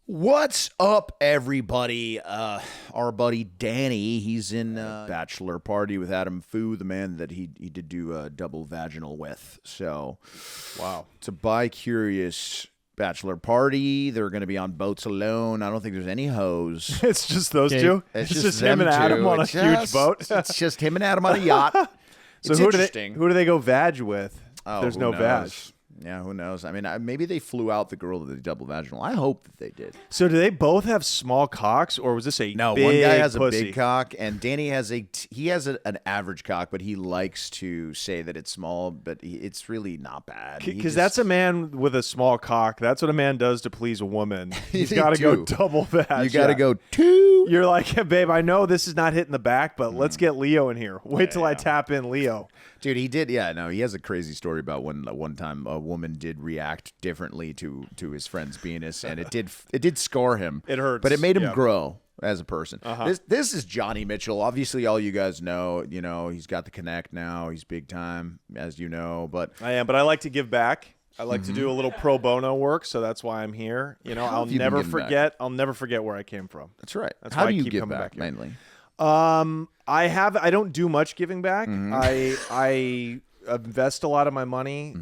What's up, everybody? Our buddy Danny, he's in Bachelor Party with Adam Fu, the man that he did do a double vaginal with. So, wow. It's a bi-curious Bachelor Party. They're going to be on boats alone. I don't think there's any hoes. It's just those two? It's just him and Adam on a huge boat? It's just him and Adam on a yacht. So who do they go vag with? Oh, there's no vag. Yeah, who knows? I mean, maybe they flew out the girl that they double vaginal. I hope that they did. So do they both have small cocks, or was this a no? Big one guy has pussy? a big cock, and Danny has an average cock, but he likes to say that it's small, but it's really not bad. Because that's a man with a small cock. That's what a man does to please a woman. He's got to go double vag. You got to go two. You're like, hey, babe, I know this is not hitting the back, but let's get Leo in here. Wait till I tap in Leo. Dude, he did. Yeah, no, he has a crazy story about when one time a woman did react differently to his friend's penis, and it did scar him. It hurts, but it made him grow as a person. Uh-huh. This is Johnny Mitchell. Obviously, all you guys know. You know, he's got the connect now. He's big time, as you know. But I am. But I like to give back. I like to do a little pro bono work, so that's why I'm here. You know, I'll never forget. I'll never forget where I came from. That's right. That's How why do you I keep give coming back here. mainly? I don't do much giving back. I invest a lot of my money.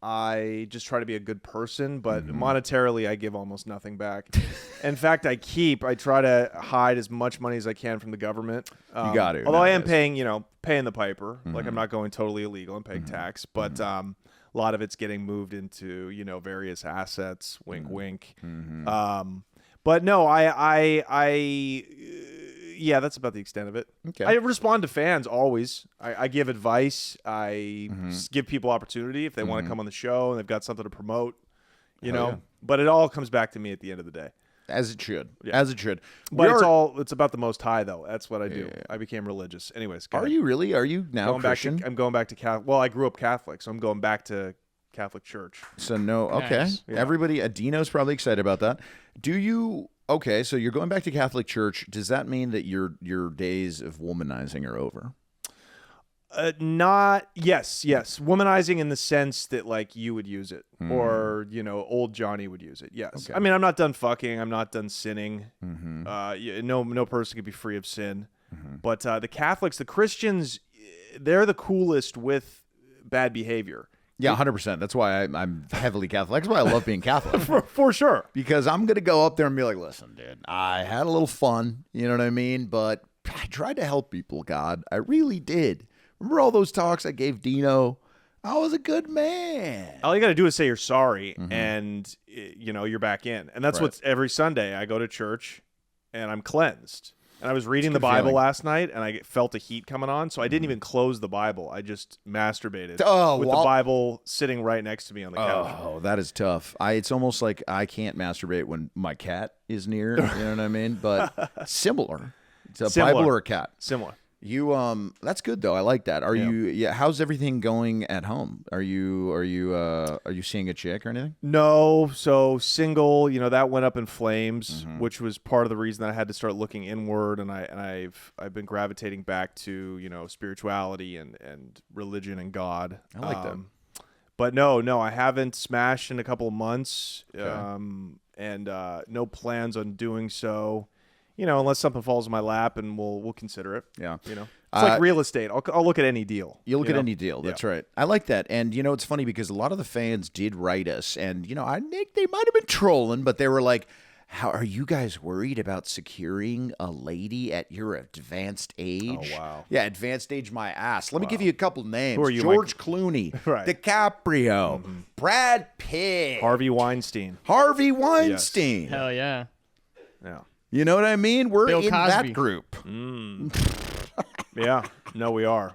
I just try to be a good person, but monetarily I give almost nothing back. In fact, I try to hide as much money as I can from the government. You got to. Although I am paying the piper. Like I'm not going totally illegal. I'm paying tax, but a lot of it's getting moved into, various assets, wink, wink. But no, yeah, that's about the extent of it. Okay. I respond to fans always. I give advice. I give people opportunity if they want to come on the show and they've got something to promote, Yeah. But it all comes back to me at the end of the day. As it should. Yeah. As it should. But it's about the Most High, though. That's what I do. Yeah. I became religious. Anyways. Are you really? Are you now Christian? I'm going back to Catholic. Well, I grew up Catholic, so I'm going back to Catholic Church. So no, okay. Nice. Yeah. Everybody, Adino's probably excited about that. Do you? Okay, so you're going back to Catholic Church. Does that mean that your days of womanizing are over? Yes. Womanizing in the sense that like you would use it, or old Johnny would use it. Yes. Okay. I mean, I'm not done fucking. I'm not done sinning. No person can be free of sin. But the Catholics, the Christians, they're the coolest with bad behavior. Yeah, 100%. That's why I'm heavily Catholic. That's why I love being Catholic. For sure. Because I'm going to go up there and be like, listen, dude, I had a little fun, you know what I mean? But I tried to help people, God. I really did. Remember all those talks I gave Dino? I was a good man. All you got to do is say you're sorry, and you're back in. And that's what's every Sunday I go to church, and I'm cleansed. And I was reading the Bible last night, and I felt a heat coming on, so I didn't even close the Bible. I just masturbated with the Bible sitting right next to me on the couch. Oh, that is tough. It's almost like I can't masturbate when my cat is near. You know what I mean? But similar. It's a Bible or a cat. Similar. You that's good though. I like that. Are you? Yeah. How's everything going at home? Are you seeing a chick or anything? No. So single. That went up in flames, which was part of the reason that I had to start looking inward, and I've been gravitating back to spirituality and religion and God. I like that. But no, I haven't smashed in a couple of months, Okay. and no plans on doing so. Unless something falls in my lap, and we'll consider it. Yeah. It's like real estate. I'll look at any deal. You look at any deal. That's right. I like that. And, it's funny because a lot of the fans did write us. And, I think they might have been trolling, but they were like, how are you guys worried about securing a lady at your advanced age? Oh, wow. Yeah, advanced age my ass. Let me give you a couple names. Who are you, George Clooney, Right. DiCaprio, Brad Pitt, Harvey Weinstein. Harvey Weinstein. Hell yeah. Yeah. You know what I mean? We're Bill in that Cosby. group. Yeah. No, we are.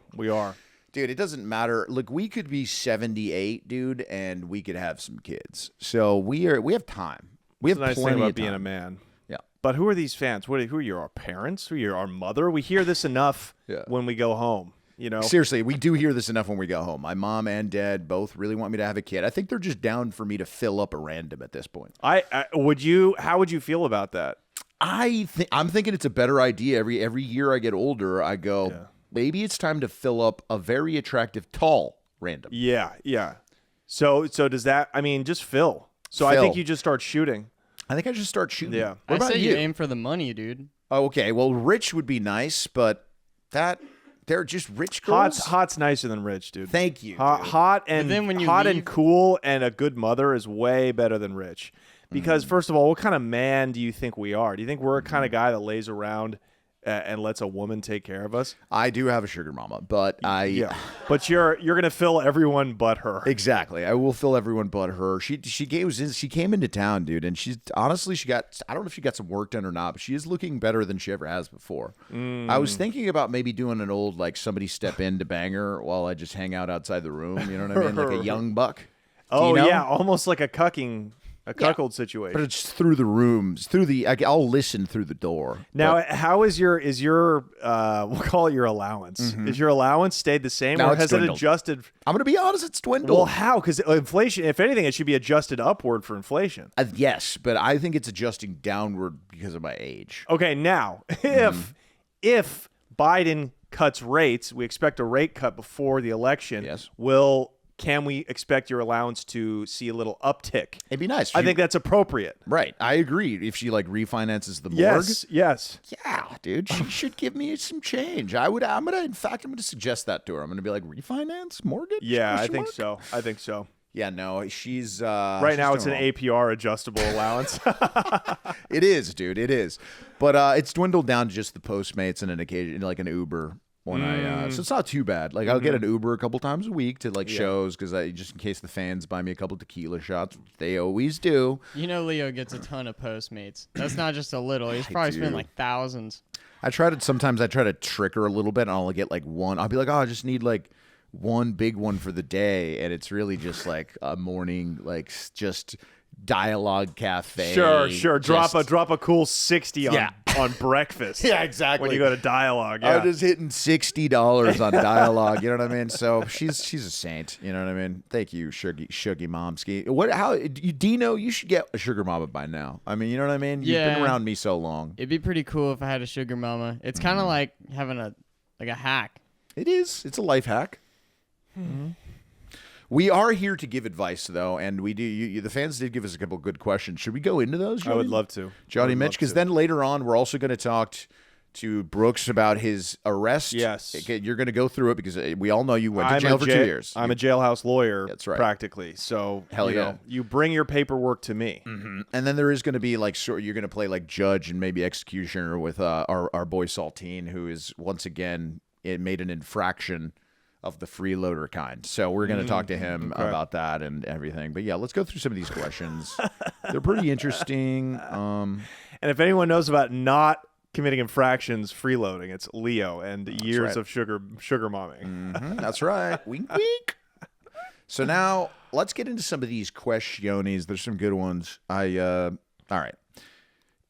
Dude, it doesn't matter. Look, we could be 78, dude, and we could have some kids. So we have time. We have That's the nice plenty thing about of being time. a man. Yeah. But who are these fans? Who are you? Our parents? Who are you? Our mother? We hear this enough when we go home. Seriously, we do hear this enough when we go home. My mom and dad both really want me to have a kid. I think they're just down for me to fill up a random at this point. How would you feel about that? I'm thinking it's a better idea. Every year I get older, I go, maybe it's time to fill up a very attractive, tall random. Yeah. So does that? I mean, just fill. So I think you just start shooting. I think I should start shooting. Yeah. What I about say you? you aim for the money, dude. Oh, okay. Well, rich would be nice, but they're just rich girls. Hot's nicer than rich, dude. Thank you. Hot and then when you hot leave- and cool and a good mother is way better than rich. Because first of all, what kind of man do you think we are? Do you think we're a kind of guy that lays around and lets a woman take care of us? I do have a sugar mama, but But you're gonna fill everyone but her. Exactly. I will fill everyone but her. She came into town, dude, and she's honestly I don't know if she got some work done or not, but she is looking better than she ever has before. I was thinking about maybe doing an old like somebody step in to bang her while I just hang out outside the room. You know what I mean? Like a young buck. Oh you know? yeah, almost like a cuckold situation. But it's through the rooms, I'll listen through the door. Now, how is your we'll call it your allowance? Is your allowance stayed the same, Now or it's has it dwindled. adjusted? I'm gonna be honest, it's dwindled. Well, how? Because inflation, if anything, it should be adjusted upward for inflation. Yes, but I think it's adjusting downward because of my age. Okay, now if Biden cuts rates, we expect a rate cut before the election. Yes. Can we expect your allowance to see a little uptick? It'd be nice. I think that's appropriate. Right. I agree. If she like refinances the morgue. Yes. Yeah, dude. She should give me some change. I'm gonna suggest that to her. I'm gonna be like, refinance mortgage? Yeah, I Question think mark? so. I think so. Yeah, no, she's Right now, it's an doing APR adjustable allowance. well. It is, dude. It is. But it's dwindled down to just the Postmates and an occasion, like an Uber. When so it's not too bad. Like I'll get an Uber a couple times a week to like shows because just in case the fans buy me a couple tequila shots, they always do. You know Leo gets a ton of Postmates. That's not just a little. He's probably spent do. like thousands. Sometimes I try to trick her a little bit and I'll get like one. I'll be like, oh, I just need like one big one for the day, and it's really just like a morning, like just dialogue cafe. Sure. Drop a cool 60 on breakfast. Yeah, exactly. When you go to dialogue, yeah. I'm just hitting $60 on dialogue. You know what I mean? So she's a saint. You know what I mean? Thank you, Shuggy Momski. Dino, you should get a sugar mama by now. I mean, you know what I mean? You've been Yeah. around me so long. It'd be pretty cool if I had a sugar mama. It's kind of like having a hack. It is. It's a life hack. We are here to give advice, though, and we do. The fans did give us a couple good questions. Should we go into those, Johnny? I would love to. Johnny Mitch, because then later on, we're also going to talk to Brooks about his arrest. Yes. Okay, you're going to go through it because we all know you went to jail for 2 years. I'm a jailhouse lawyer. That's right. Practically. So, Hell yeah. you bring your paperwork to me. And then there is going to be like you're going to play like judge and maybe executioner with our boy Saltine, who is once again made an infraction of the freeloader kind. So we're going to talk to him about that and everything. But yeah, let's go through some of these questions. They're pretty interesting. And if anyone knows about not committing infractions freeloading, it's Leo and years right. of sugar momming. That's right. Wink, wink. So now let's get into some of these questiones. There's some good ones. All right.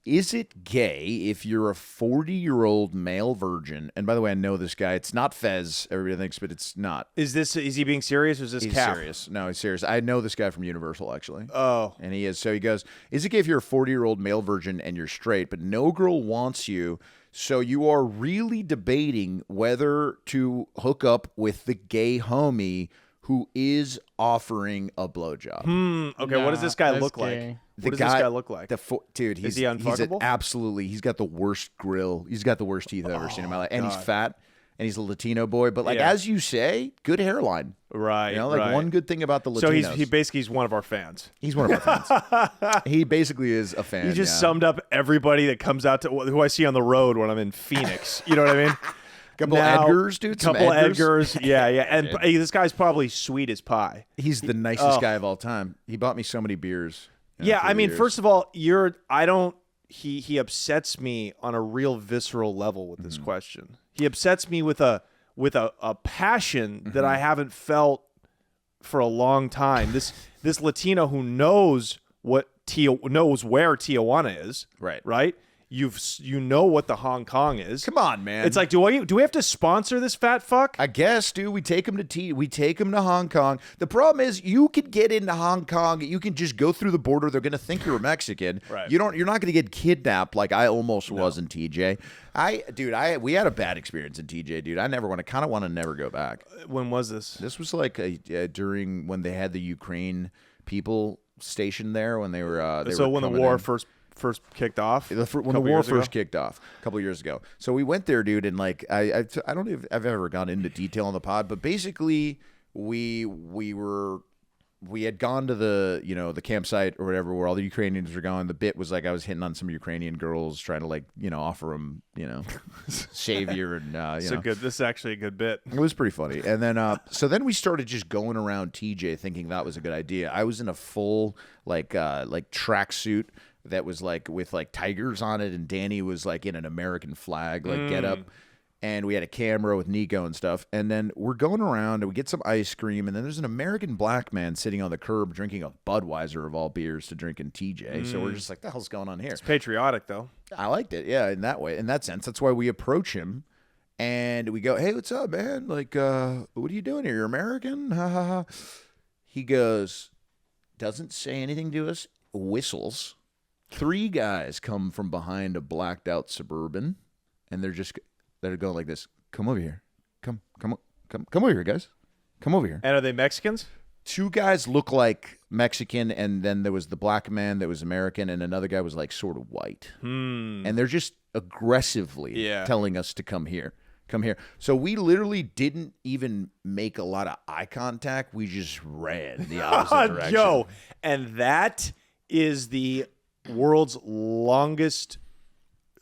Is it gay if you're a 40-year-old male virgin? And by the way, I know this guy. It's not Fez. Everybody thinks, but it's not. Is he being serious or is this He's cap? serious. No, he's serious. I know this guy from Universal, actually. Oh. And he is. So he goes, is it gay if you're a 40-year-old male virgin and you're straight, but no girl wants you, so you are really debating whether to hook up with the gay homie who is offering a blowjob? Okay, what does this guy that's look gay. like? What does this guy look like? Dude, Is he unfuckable? Absolutely. He's got the worst grill. He's got the worst teeth I've ever seen in my life. And he's fat. And he's a Latino boy. But like as you say, good hairline. Right. You know, like right. one good thing about the Latinos. So he's one of our fans. He's one of our fans. He basically is a fan. He just summed up everybody that comes out to who I see on the road when I'm in Phoenix. You know what I mean? Couple Edgars, dude. Some Couple Edgars. Edgars. Yeah. And this guy's probably sweet as pie. He's the nicest guy of all time. He bought me so many beers. Yeah, I mean, first of all, he upsets me on a real visceral level with this question. He upsets me with a passion that I haven't felt for a long time. This Latino who knows where Tijuana is. Right? You know what the Hong Kong is. Come on, man. It's like, do we have to sponsor this fat fuck? I guess, dude. We take him to Hong Kong. The problem is, you could get into Hong Kong. You can just go through the border. They're gonna think you're a Mexican. Right. You're not gonna get kidnapped like I almost was in TJ. We had a bad experience in TJ, dude. I kind of want to never go back. When was this? This was like during when they had the Ukraine people stationed there when they were. So when the coming war in. first kicked off, When the war first kicked off a couple years ago. So we went there, dude, and like I don't know if I've ever gone into detail on the pod, but basically we had gone to the campsite or whatever where all the Ukrainians were going. The bit was like I was hitting on some Ukrainian girls, trying to offer them savior and This is actually a good bit. It was pretty funny. And then so then we started just going around TJ thinking that was a good idea. I was in a full like tracksuit that was like with like tigers on it, and Danny was like in an American flag get up. And we had a camera with Nico and stuff. And then we're going around and we get some ice cream. And then there's an American black man sitting on the curb drinking a Budweiser of all beers to drink in TJ. So we're just like, the hell's going on here? It's patriotic, though. I liked it. Yeah, in that way. In that sense. That's why we approach him. And we go, hey, what's up, man? Like, what are you doing here? You're American? Ha, ha, ha. He goes, doesn't say anything to us, whistles. 3 guys come from behind a blacked out Suburban. And they're going like this. Come over here. Come over here, guys. Come over here. And are they Mexicans? 2 guys look like Mexican, and then there was the black man that was American, and another guy was like sort of white. And they're just aggressively telling us to come here. Come here. So we literally didn't even make a lot of eye contact. We just ran the opposite direction. Yo, and that is the world's longest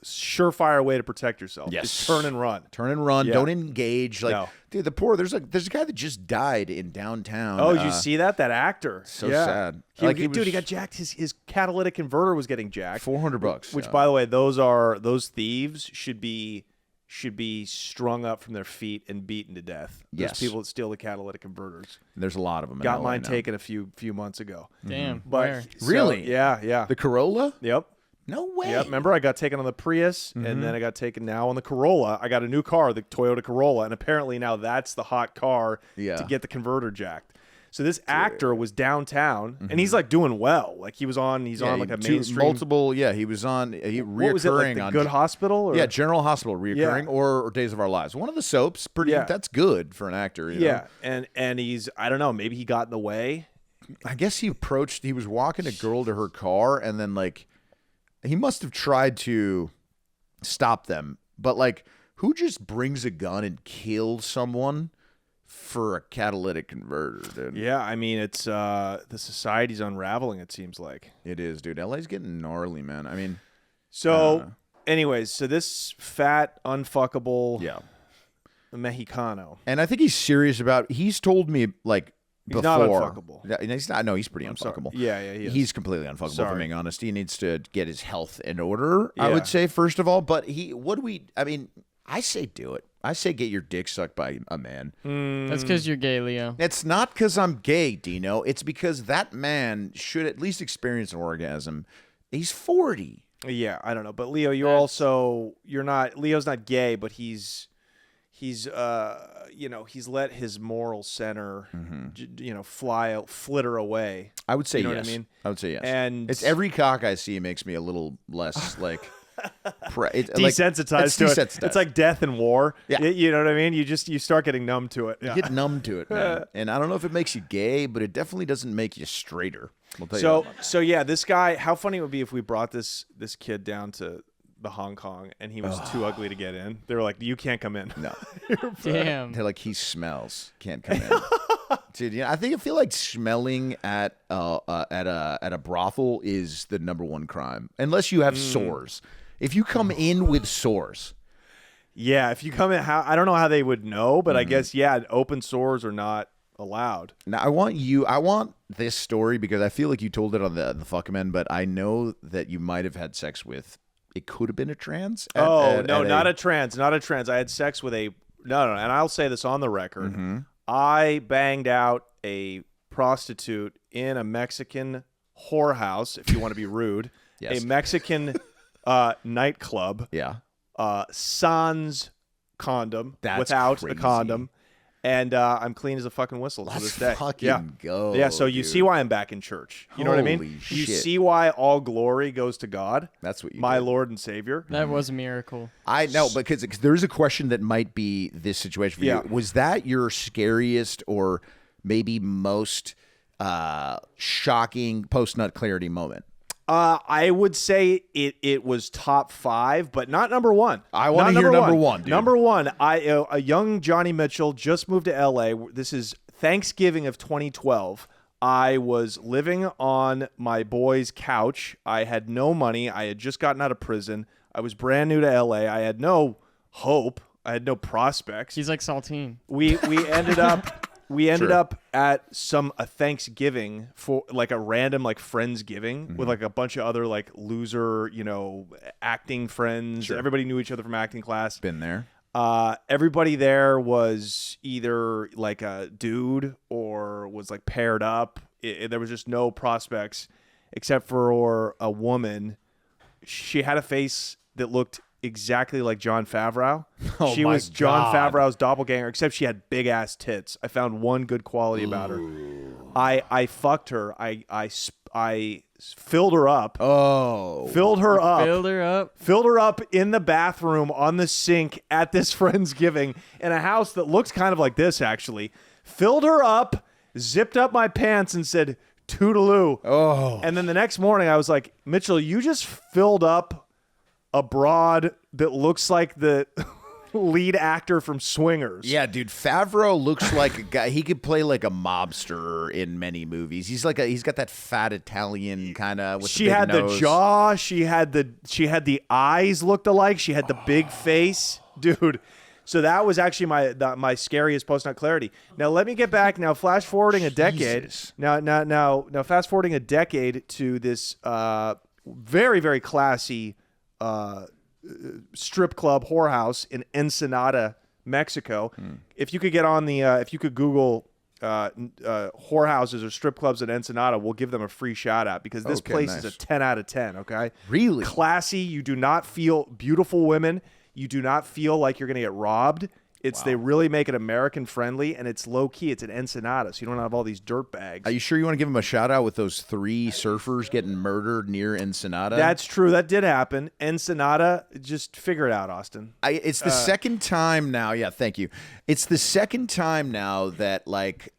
surefire way to protect yourself. Yes. Just turn and run. Turn and run. Yeah. Don't engage. Like, No. dude, there's a guy that just died in downtown. Oh, did you see that? That actor. So sad. He got jacked. His catalytic converter was getting jacked. $400. Which, by the way, those thieves should be strung up from their feet and beaten to death. Those Yes. people that steal the catalytic converters. There's a lot of them. Got in LA mine now. taken a few months ago. Damn. But Where? Really? Yeah. The Corolla? Yep. No way. Yep. Remember, I got taken on the Prius, and then I got taken now on the Corolla. I got a new car, the Toyota Corolla, and apparently now that's the hot car to get the converter jacked. So this actor was downtown, and he's like doing well. Like he's on like a mainstream. Multiple, he was on, What was it, like the on Good Hospital? Or? Yeah, General Hospital, reoccurring, or Days of Our Lives. One of the soaps, that's good for an actor. You know? And he's, I don't know, maybe he got in the way. I guess he was walking a girl to her car, and then like, he must have tried to stop them, but like, who just brings a gun and kills someone for a catalytic converter, dude? Yeah, I mean, it's the society's unraveling, it seems like. It is, dude. LA's getting gnarly, man. I mean, anyways, so this fat, unfuckable Mexicano. And I think he's serious about, he's told me like, He's before. not unfuckable. Yeah, he's not. No, he's pretty unfuckable. Yeah, he is. He's completely unfuckable. Sorry. If I'm being honest, he needs to get his health in order. I Yeah. would say first of all, but I say do it. I say get your dick sucked by a man. That's because you're gay, Leo. It's not because I'm gay, Dino. It's because that man should at least experience an orgasm. He's 40. Yeah, I don't know, but Leo, you're not. Leo's not gay, but he's let his moral center, flitter away. I would say You know yes. what I mean? I would say yes. And it's every cock I see makes me a little less like desensitized to it. It's like death and war. Yeah. You know what I mean? You start getting numb to it. You get numb to it, man. And I don't know if it makes you gay, but it definitely doesn't make you straighter. I'll tell you that much. So yeah, this guy. How funny it would be if we brought this kid down to the Hong Kong and he was too ugly to get in. They were like, "You can't come in." No. Damn. They're like, he smells. Can't come in. Dude, I feel like smelling at a brothel is the number one crime, unless you have sores. If you come in with sores, Yeah, if you come in, I don't know how they would know, but I guess open sores are not allowed. now I want this story because I feel like you told it on the fuck men, but I know that you might have had sex with. It could have been a trans. Not a trans. I had sex with a no, and I'll say this on the record. I banged out a prostitute in a Mexican whorehouse, if you want to be rude. Yes. A Mexican nightclub. Yeah. Sans condom. That's without crazy. a condom. And I'm clean as a fucking whistle to this day. Fucking go. Yeah, so you dude. see why I'm back in church. You know what I mean? Holy You shit. see why all glory goes to God, That's what you my did. Lord and Savior. That was a miracle. I know, because there's a question that might be this situation for Yeah. you. Was that your scariest or maybe most shocking post-nut clarity moment? I would say it was top 5, but not number 1. I want to hear number one, dude. Number 1, a young Johnny Mitchell just moved to LA. This is Thanksgiving of 2012. I was living on my boy's couch. I had no money. I had just gotten out of prison. I was brand new to LA. I had no hope. I had no prospects. He's like Saltine. We ended up at a Thanksgiving for like a random like Friendsgiving with like a bunch of other like loser, acting friends. Sure. Everybody knew each other from acting class. Been there. Everybody there was either like a dude or was like paired up. There was just no prospects except for a woman. She had a face that looked exactly like Jon Favreau. Oh, she my was Jon God. Favreau's doppelganger, except she had big ass tits. I found one good quality about her. I fucked her. I filled her up. Oh. Filled her up. Filled her up. In the bathroom on the sink at this Friendsgiving in a house that looks kind of like this, actually. Filled her up, zipped up my pants, and said, toodaloo. Oh. And then the next morning, I was like, Mitchell, you just filled up a broad that looks like the lead actor from Swingers. Yeah, dude, Favreau looks like a guy. He could play like a mobster in many movies. He's got that fat Italian kind of. She had the jaw. She had the eyes looked alike. She had the big face, dude. So that was actually my scariest post-nut clarity. Now let me get back. Now flash forwarding a decade. Jesus. Now fast forwarding a decade to this very, very classy strip club whorehouse in Ensenada, Mexico. If you could get on if you could Google whorehouses or strip clubs in Ensenada, we'll give them a free shout out because this place is a 10 out of 10. Okay, Really? classy. You do not feel beautiful women. You do not feel like you're going to get robbed. They really make it American friendly, and it's low key. It's an Ensenada, so you don't have all these dirt bags. Are you sure you want to give him a shout out with those 3 surfers getting murdered near Ensenada? That's true. That did happen. Ensenada, just figure it out, Austin. It's the second time now. Yeah, thank you. It's the second time now that like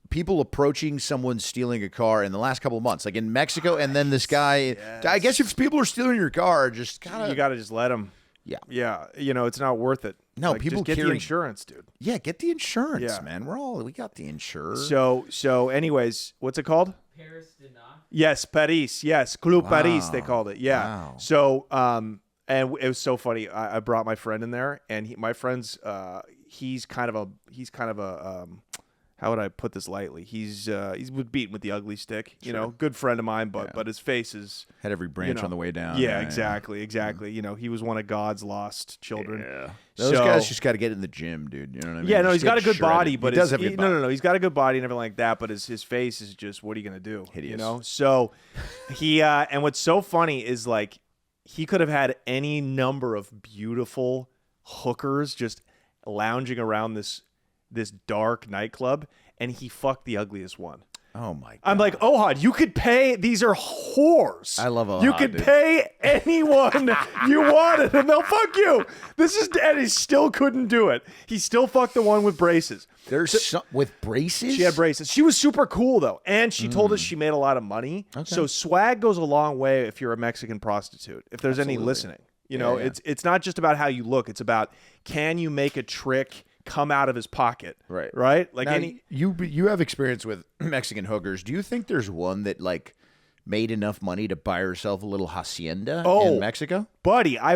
people approaching someone stealing a car in the last couple of months, like in Mexico, and then this guy. Yes. I guess if people are stealing your car, just kind of You got to just let them. Yeah. Yeah. It's not worth it. No, Like, people just get the carry- insurance, dude. Yeah, get the insurance, Yeah. man. We got the insurance. So anyways, what's it called? Paris did not. Yes, Paris. Yes, Club Paris, they called it. Yeah. Wow. So, and it was so funny. I brought my friend in there, and my friend's, he's kind of a, how would I put this lightly? He's beaten with the ugly stick, good friend of mine, but his face is Had every branch on the way down. Yeah, exactly. He was one of God's lost children. Yeah. Those guys just got to get in the gym, dude. You know what I mean? Yeah, no, Just he's got a get good body, shredded. but he does have a good body. No, he's got a good body and everything like that. But his face is just, what are you gonna do? Hideous. So he and what's so funny is like he could have had any number of beautiful hookers just lounging around this dark nightclub, and he fucked the ugliest one. Oh my god! I'm like, Ohad, you could pay. These are whores. I love Ohad. You could dude. pay anyone you wanted, and they'll fuck you. And he still couldn't do it. He still fucked the one with braces. There's with braces. She had braces. She was super cool though, and she told us she made a lot of money. Okay. So swag goes a long way if you're a Mexican prostitute. If there's any listening, Yeah. it's not just about how you look. It's about, can you make a trick come out of his pocket? Right. Like now, any. you have experience with Mexican hookers. Do you think there's one that like made enough money to buy herself a little hacienda in Mexico? Buddy, I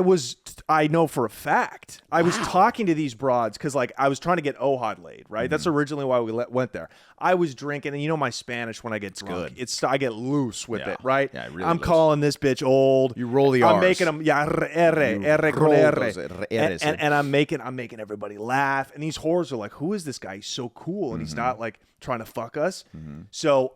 know for a fact. I was talking to these broads because, like, I was trying to get Ohad laid, right? That's originally why we went there. I was drinking, and my Spanish when I get drunk, I get loose with it, right? Yeah, really I'm loose. calling this bitch old. You roll the I'm R's. making them, R con roll R. those R's in. And I'm making everybody laugh. And these whores are like, who is this guy? He's so cool, and he's not like trying to fuck us. So,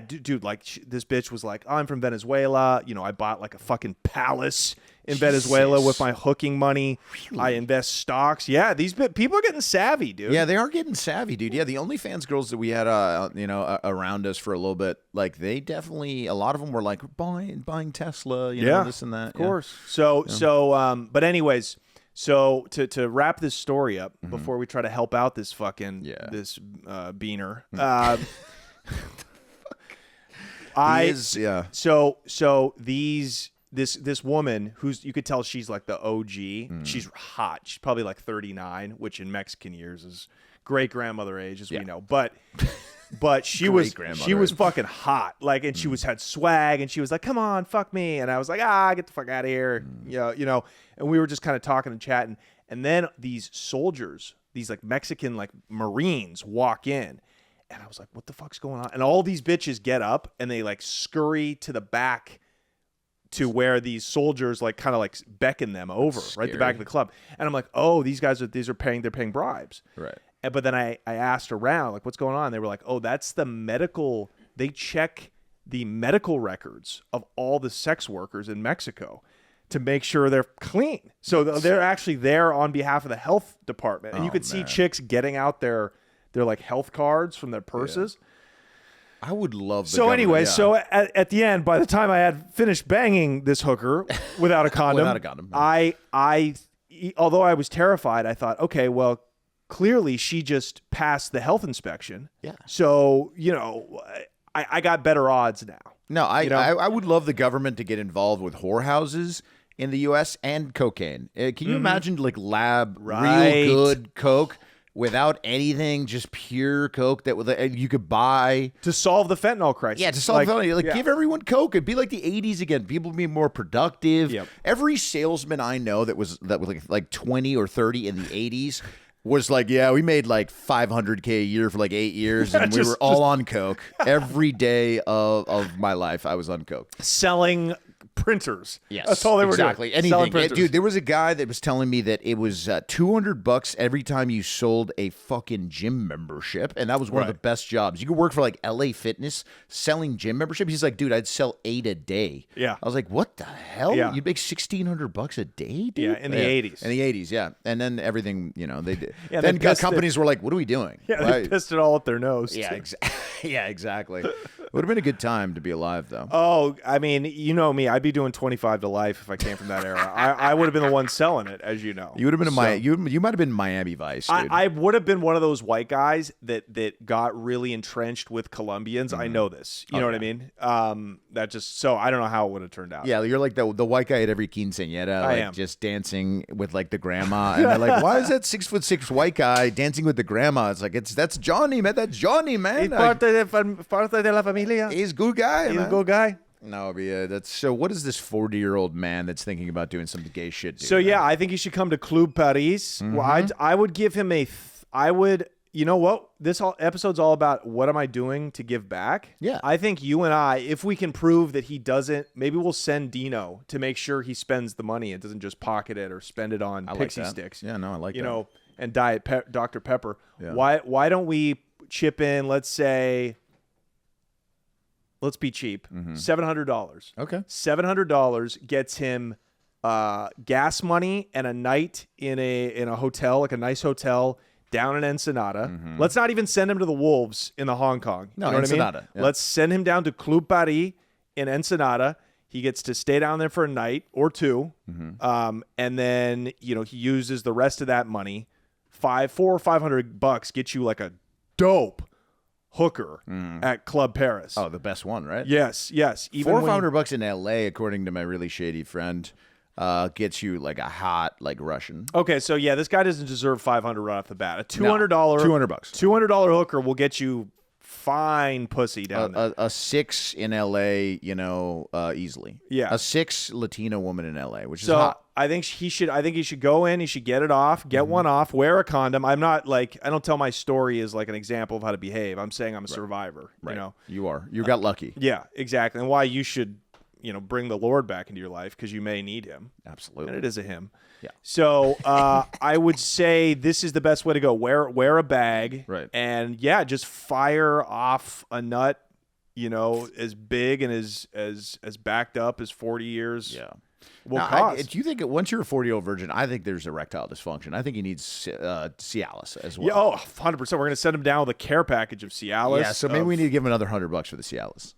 dude, like this bitch was like, I'm from Venezuela. I bought like a fucking palace in Venezuela with my hooking money. Really? I invest stocks. Yeah, these people are getting savy, dude. Yeah, they are getting savvy, dude. Yeah, the OnlyFans girls that we had, around us for a little bit, like they definitely, a lot of them were like buying Tesla, this and that. Of course. So, but anyways, So to wrap this story up before we try to help out this fucking this beaner. So this woman who's, you could tell she's like the OG. She's hot. She's probably like 39, which in Mexican years is great grandmother age, as we know. But she was fucking hot. Like, and she had swag, and she was like, "Come on, fuck me." And I was like, "Get the fuck out of here." You know. And we were just kind of talking and chatting. And then these soldiers, these like Mexican like Marines, walk in. And I was like, what the fuck's going on? And all these bitches get up and they like scurry to the back to where these soldiers like kind of like beckon them over, right? The back of the club. And I'm like, oh, they're paying bribes. Right. But then I asked around, like, what's going on? They were like, oh, that's they check the medical records of all the sex workers in Mexico to make sure they're clean. So they're actually there on behalf of the health department. And you could see chicks getting out their like health cards from their purses. I would love. So anyway, so at the end, by the time I had finished banging this hooker without a condom, I although I was terrified, I thought, okay, well, clearly she just passed the health inspection. Yeah. So I got better odds now. No, I would love the government to get involved with whorehouses in the U.S. and cocaine. Can you imagine like lab real good coke? Without anything, just pure coke that you could buy to solve the fentanyl crisis. Yeah, to solve the fentanyl. Give everyone coke. It'd be like the '80s again. People would be more productive. Yep. Every salesman I know that was like 20 or 30 in the '80s was like, yeah, we made like $500K a year for like 8 years, and we were all on coke. Every day of my life, I was on coke, selling printers. Yes, that's all they were doing. Anything, dude. There was a guy that was telling me that it was $200 every time you sold a fucking gym membership, and that was one of the best jobs. You could work for like LA Fitness selling gym memberships. He's like, dude, I'd sell 8 a day. Yeah, I was like, what the hell? Yeah. You'd make $1,600 a day, dude? Yeah, in the '80s. In the '80s, yeah, and then everything, they did. Yeah, then companies were like, what are we doing? Yeah, they pissed it all up their nose. Yeah, yeah, exactly. It would have been a good time to be alive, though. Oh, I mean, you know me. I'd be doing 25 to life if I came from that era. I would have been the one selling it, as you know. You would have been you might have been Miami Vice, dude. I would have been one of those white guys that got really entrenched with Colombians. I know this. You know what I mean? That just so I don't know how it would have turned out. Yeah, you're like the white guy at every quinceañera, I am. Just dancing with like the grandma, and they're like, "Why is that 6'6" white guy dancing with the grandma?" It's like that's Johnny, man. That's Johnny, man. Parte de la familia. He's a good guy. He's a good guy. No, but that's so. What is this 40-year-old man that's thinking about doing some gay shit? So yeah, I think he should come to Club Paris. Well, I would give him I would. You know what? This episode's all about what am I doing to give back? Yeah. I think you and I, if we can prove that he doesn't, maybe we'll send Dino to make sure he spends the money and doesn't just pocket it or spend it on Pixie Sticks. Yeah, no, I like that. You know, and Dr. Pepper. Yeah. Why don't we chip in, let's say, let's be cheap, $700. Okay. $700 gets him gas money and a night in a hotel, like a nice hotel down in Ensenada. Let's not even send him to the Wolves in the Hong Kong. No, you know Ensenada. What I mean? Yeah. Let's send him down to Club Paris in Ensenada. He gets to stay down there for a night or two. And then, he uses the rest of that money. $400 or $500 gets you like a dope hooker at Club Paris. Oh, the best one, right? Yes. Even $400 or $500 in LA, according to my really shady friend, gets you like a hot Russian. Okay, so yeah, this guy doesn't deserve $500 right off the bat. A $200 hooker will get you fine pussy down there. A 6 in LA, easily. Yeah, a 6 Latino woman in LA, which is hot. I think he should go in. He should get it off, get one off, wear a condom. I'm not I don't tell my story as like an example of how to behave. I'm saying I'm a survivor. Right. You got lucky. Yeah, exactly. And why you should bring the Lord back into your life because you may need him. Absolutely. And it is a him. Yeah. So I would say this is the best way to go. Wear a bag. Right. And yeah, just fire off a nut, as big and as backed up as 40 years. Yeah. Do you think once you're a 40-year-old virgin, I think there's erectile dysfunction. I think he needs Cialis as well. Yeah, 100%. We're going to send him down with a care package of Cialis. Yeah, so maybe we need to give him another $100 for the Cialis.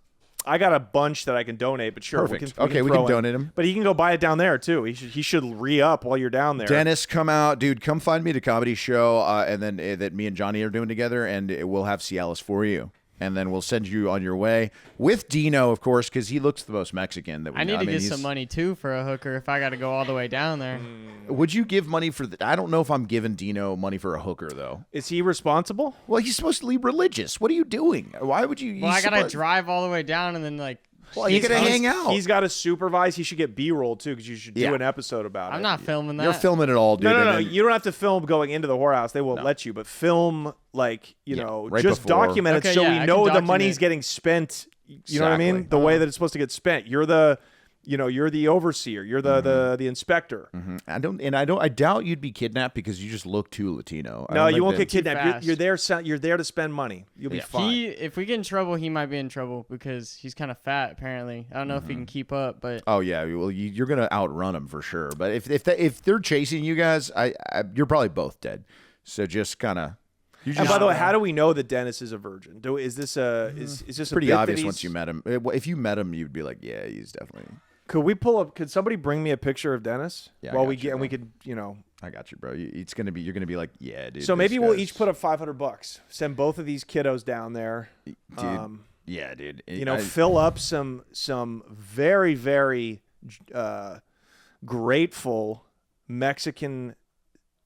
I got a bunch that I can donate, but sure. Perfect. We We can can donate him. But he can go buy it down there, too. He should re-up while you're down there. Dennis, come out. Dude, come find me at a comedy show and then that me and Johnny are doing together, and we'll have Cialis for you. And then we'll send you on your way with Dino, of course, because he looks the most Mexican that we know. I need to get he's- some money, too, for a hooker if I got to go all the way down there. Would you give money for I don't know if I'm giving Dino money for a hooker, though. Is he responsible? Well, he's supposed to be religious. What are you doing? Why would you? Well, I he's got to supposed- drive all the way down and then, like... Well, you gotta hang out. He's got to supervise. He should get B-roll, too, because you should do Yeah. an episode about it. I'm not filming that. You're filming it all, dude. No, and no. then- You don't have to film going into the whorehouse. They won't let you. But film, like, you know, right just before. document it Okay, so yeah, we I can know the document money's it. getting spent. You know what I mean? Exactly. The way that it's supposed to get spent. You're the, you know, you're the overseer. You're the inspector. I doubt you'd be kidnapped because you just look too Latino. I No, don't you think won't that- get kidnapped. fast. You're there to spend money. You'll be fine. If we get in trouble, he might be in trouble because he's kind of fat, apparently. I don't know if he can keep up, but... Oh yeah, well you're gonna outrun them for sure. But if they're chasing you guys, you're probably both dead. So just kind of. And by the way, how do we know that Dennis is a virgin? Is this is this Pretty a bit that obvious he's- once you met him. If you met him, you'd be like, yeah, he's definitely. Could we pull up? Could somebody bring me a picture of Dennis? Yeah, I while got we you, get, and bro. we could, you know. I got you, bro. You're gonna be like, yeah, dude. So this maybe we'll guy's- each put up $500. Send both of these kiddos down there. dude. Yeah, dude. You know, fill up some very very grateful Mexican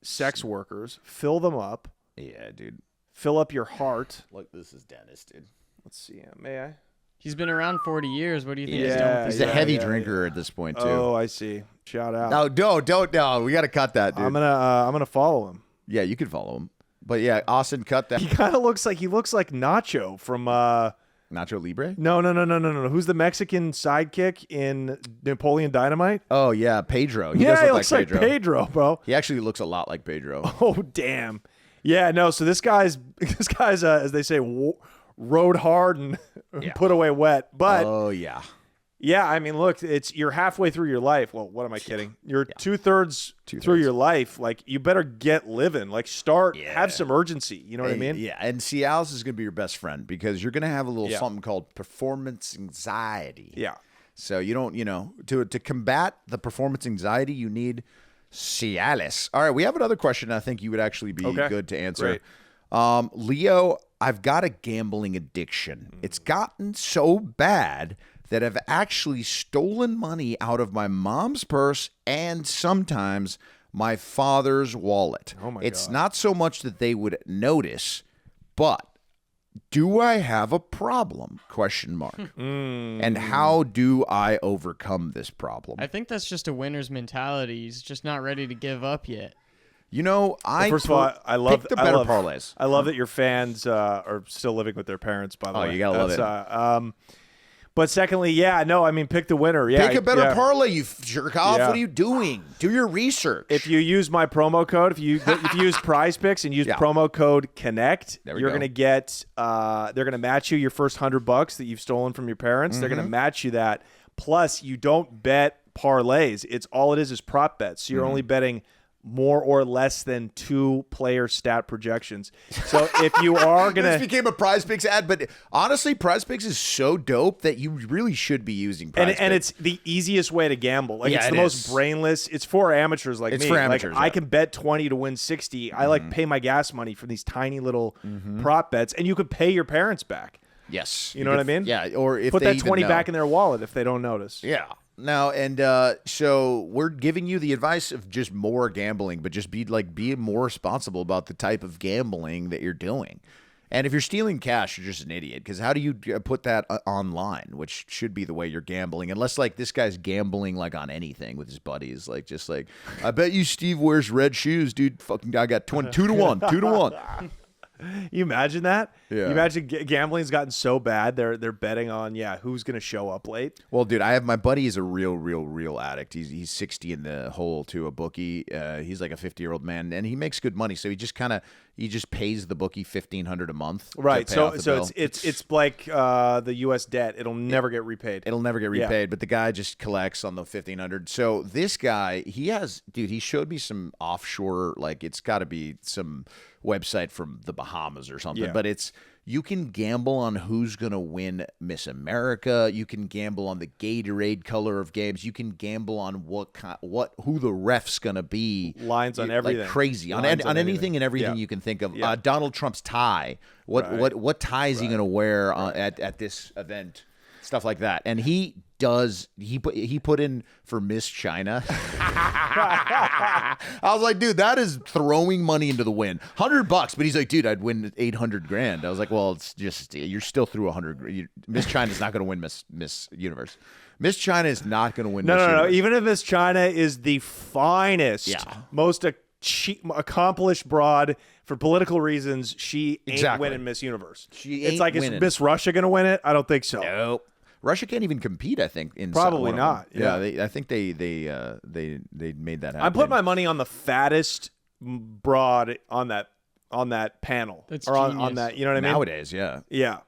sex workers. Fill them up. Yeah, dude. Fill up your heart. Look, this is Dennis, dude. Let's see. May I? He's been around 40 years. What do you think he's Yeah, done with He's his a life? heavy drinker at this point too. Oh, I see. Shout out. No, don't. We got to cut that, dude. I'm gonna follow him. Yeah, you could follow him. But yeah, Austin, cut that. He kind of looks like Nacho from Nacho Libre. No. Who's the Mexican sidekick in Napoleon Dynamite? Oh yeah, Pedro. He Yeah, does he look looks like like Pedro, bro. He actually looks a lot like Pedro. Oh damn. Yeah, no. So this guy's as they say, rode hard and put away wet. But Oh yeah. yeah, I mean, look, you're halfway through your life. Well, what am I kidding? You're 2/3 through your life. Like, you better get living. Like, have some urgency. You know what I mean? Yeah, and Cialis is going to be your best friend because you're going to have a little something called performance anxiety. Yeah. So you don't, to combat the performance anxiety, you need Cialis. All right, we have another question I think you would actually be good to answer. Great. Leo, I've got a gambling addiction. It's gotten so bad that I've actually stolen money out of my mom's purse and sometimes my father's wallet. Oh my It's God. not so much that they would notice, but do I have a problem? ? And how do I overcome this problem? I think that's just a winner's mentality. He's just not ready to give up yet. First of all, I love pick the better parlays. I love that your fans are still living with their parents. By the way, you gotta love it. But secondly, pick the winner. Yeah, Pick a better yeah. parlay, you jerk off. Yeah. What are you doing? Do your research. If you use my promo code, if you use Prize Picks and use promo code Connect, There we you're go. gonna get. They're gonna match you your first $100 that you've stolen from your parents. They're gonna match you that. Plus, you don't bet parlays. It's all it is prop bets. So you're only betting more or less than 2 player stat projections. So if you are this gonna, became a Prize Picks ad, but honestly, Prize Picks is so dope that you really should be using Prize and Picks. it's the easiest way to gamble. Like, Yeah, it's the it most is. brainless. It's for amateurs like It's me. for Like, amateurs, I yeah. can bet 20 to win 60. I pay my gas money for these tiny little prop bets, and you could pay your parents back. Yes. You know what I mean? Yeah, or if Put they that even 20 know. back in their wallet if they don't notice. Yeah. Now, and so we're giving you the advice of just more gambling, but just be more responsible about the type of gambling that you're doing. And if you're stealing cash, you're just an idiot. Because how do you put that online, which should be the way you're gambling? Unless this guy's gambling on anything with his buddies, I bet you Steve wears red shoes, dude. Fucking, I got 2 to 1, 2 to 1. You imagine that? Yeah. You imagine gambling's gotten so bad they're betting on who's gonna show up late. Well, dude, I have my buddy is a real addict. He's 60 in the hole to a bookie. He's like a 50-year-old man, and he makes good money. So he just pays the bookie $1,500 a month. to Right. pay So off the so bill. it's like the U.S. debt. It'll never get repaid. It'll never get Yeah. repaid, but the guy just collects on the $1,500. So this guy, he showed me some offshore, it's got to be some website from the Bahamas or something, Yeah. but it's You can gamble on who's going to win Miss America. You can gamble on the Gatorade color of games. You can gamble on who the ref's going to be. Lines on everything. Like crazy. On anything and everything you can think of. Yeah. Donald Trump's tie. What tie is he going to wear at this event? Stuff like that. And he put in for Miss China. I was like, dude, that is throwing money into the wind. $100, but he's like, dude, I'd win 800 grand. I was like, well, it's just you're still through 100. Miss China's not going to win Miss Universe. Miss China is not going to win. No. Even if Miss China is the finest, most accomplished broad for political reasons, she ain't winning Miss Universe. It's like, is Miss Russia going to win it? I don't think so. Nope. Russia can't even compete, I think. Probably not. Yeah, I think they made that happen. I put my money on the fattest broad on that panel. That's on that. You know what I mean? Nowadays, yeah. Yeah.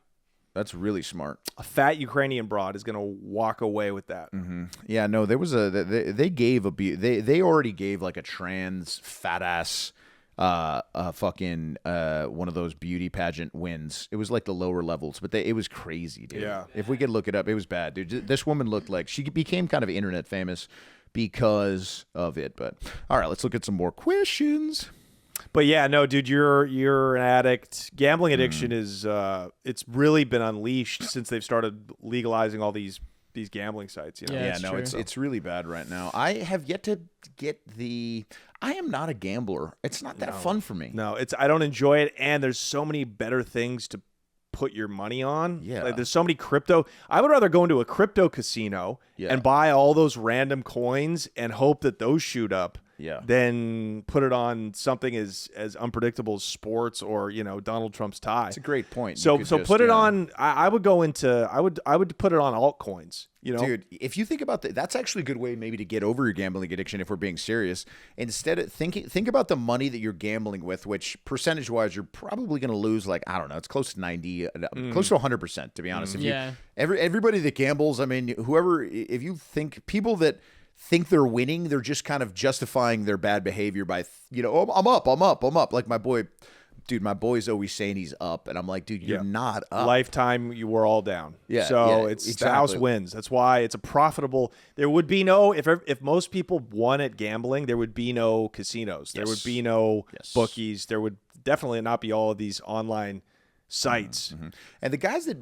That's really smart. A fat Ukrainian broad is going to walk away with that. Mm-hmm. Yeah, no, there was they already gave like a trans fat ass fucking one of those beauty pageant wins. It was like the lower levels, but it was crazy, dude. Yeah. If we could look it up, it was bad, dude. This woman looked like she became kind of internet famous because of it. But all right, let's look at some more questions. But yeah, no, dude, you're an addict. Gambling addiction is it's really been unleashed since they've started legalizing all these gambling sites. You know? Yeah, no, it's really bad right now. I have yet to get I am not a gambler. It's not that fun for me. No, I don't enjoy it, and there's so many better things to put your money on. Yeah. Like there's so many crypto. I would rather go into a crypto casino and buy all those random coins and hope that those shoot up. Yeah. Than put it on something as unpredictable as sports or Donald Trump's tie. It's a great point. So put it on. I would go into. I would put it on altcoins. Dude, if you think about that's actually a good way maybe to get over your gambling addiction. If we're being serious, instead of think about the money that you're gambling with, which percentage wise you're probably going to lose. Like I don't know, it's close to 90, close to 100%. To be honest, everybody that gambles, I mean, if you think people that think they're winning, they're just kind of justifying their bad behavior by, I'm up. Like my boy's always saying he's up. And I'm like, dude, you're not up. Lifetime, you were all down. Yeah. So it's the house wins. That's why it's a profitable. There would be no, if most people won at gambling, there would be no casinos. There would be no bookies. There would definitely not be all of these online sites. Mm-hmm. And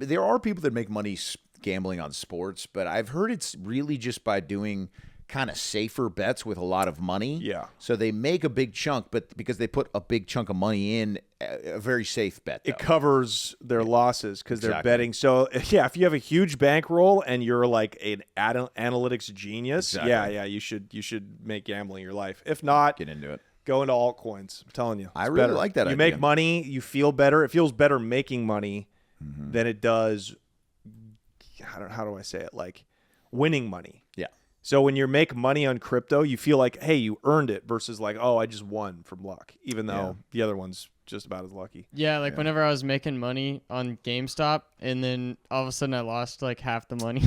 there are people that make money gambling on sports, but I've heard it's really just by doing kind of safer bets with a lot of money. Yeah. So they make a big chunk, but because they put a big chunk of money in, a very safe bet. It covers their losses because they're betting. So yeah, if you have a huge bankroll and you're like an analytics genius, you should make gambling your life. If not, get into it. Go into altcoins. I'm telling you. I really like that idea. You make money, you feel better. It feels better making money than it does, how do I say it? Like winning money. Yeah. So when you make money on crypto, you feel like, hey, you earned it versus like, oh, I just won from luck, even though the other one's just about as lucky. Yeah, like whenever I was making money on GameStop and then all of a sudden I lost like half the money.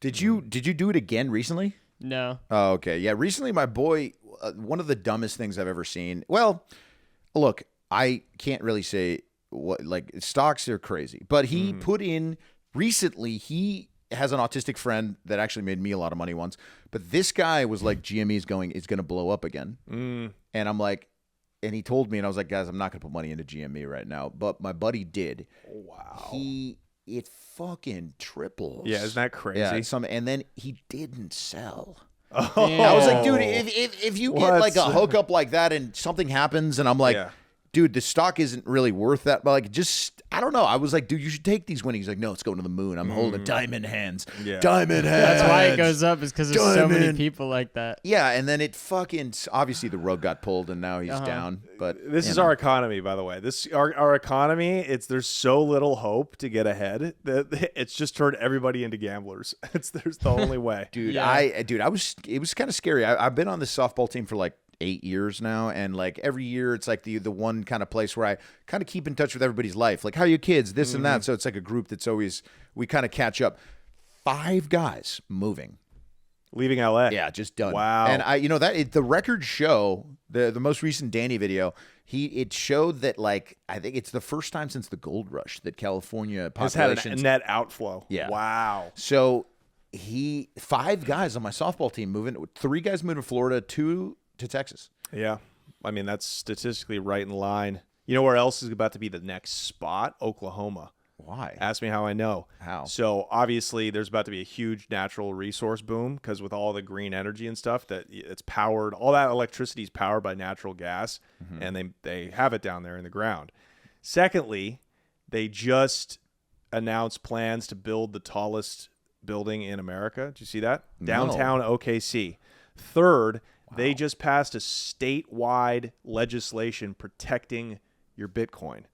Did you do it again recently? No. Oh, okay. Yeah, recently my boy, one of the dumbest things I've ever seen. Well, look, I can't really say what, like stocks are crazy, but he put in recently, he has an autistic friend that actually made me a lot of money once, but this guy was like, GME is going to blow up again. And I'm like, and he told me, and I was like, guys, I'm not going to put money into GME right now, but my buddy did. Wow. It fucking triples. Yeah, isn't that crazy? Yeah, and then he didn't sell. Oh. I was like, dude, if you get like a hookup like that and something happens, and I'm like, dude, the stock isn't really worth that. But like, just, I don't know. I was like, dude, you should take these winnings. He's like, no, it's going to the moon. I'm holding diamond hands. Yeah. Diamond hands. That's why it goes up, is because there's so many people like that. Yeah, and then it fucking, obviously the rug got pulled and now he's down. But this is our economy, by the way. Our economy, there's so little hope to get ahead that it's just turned everybody into gamblers. There's the only way. Dude, it was kind of scary. I've been on this softball team for like 8 years now, and like every year it's like the one kind of place where I kind of keep in touch with everybody's life, like how are your kids, this and that. So it's like a group that's always, we kind of catch up. 5 guys moving Leaving LA. Yeah, just done. Wow. And the records show the most recent Danny video. It showed that like I think it's the first time since the gold rush that California Has had population a net outflow. Yeah. Wow. So 5 guys on my softball team moving, 3 guys moving to Florida, 2 to Texas. Yeah. I mean, that's statistically right in line. You know where else is about to be the next spot? Oklahoma. Why? Ask me how I know. How? So obviously there's about to be a huge natural resource boom because with all the green energy and stuff that it's powered, all that electricity is powered by natural gas, and they have it down there in the ground. Secondly, they just announced plans to build the tallest building in America. Did you see that? Downtown OKC. Third, they just passed a statewide legislation protecting your Bitcoin.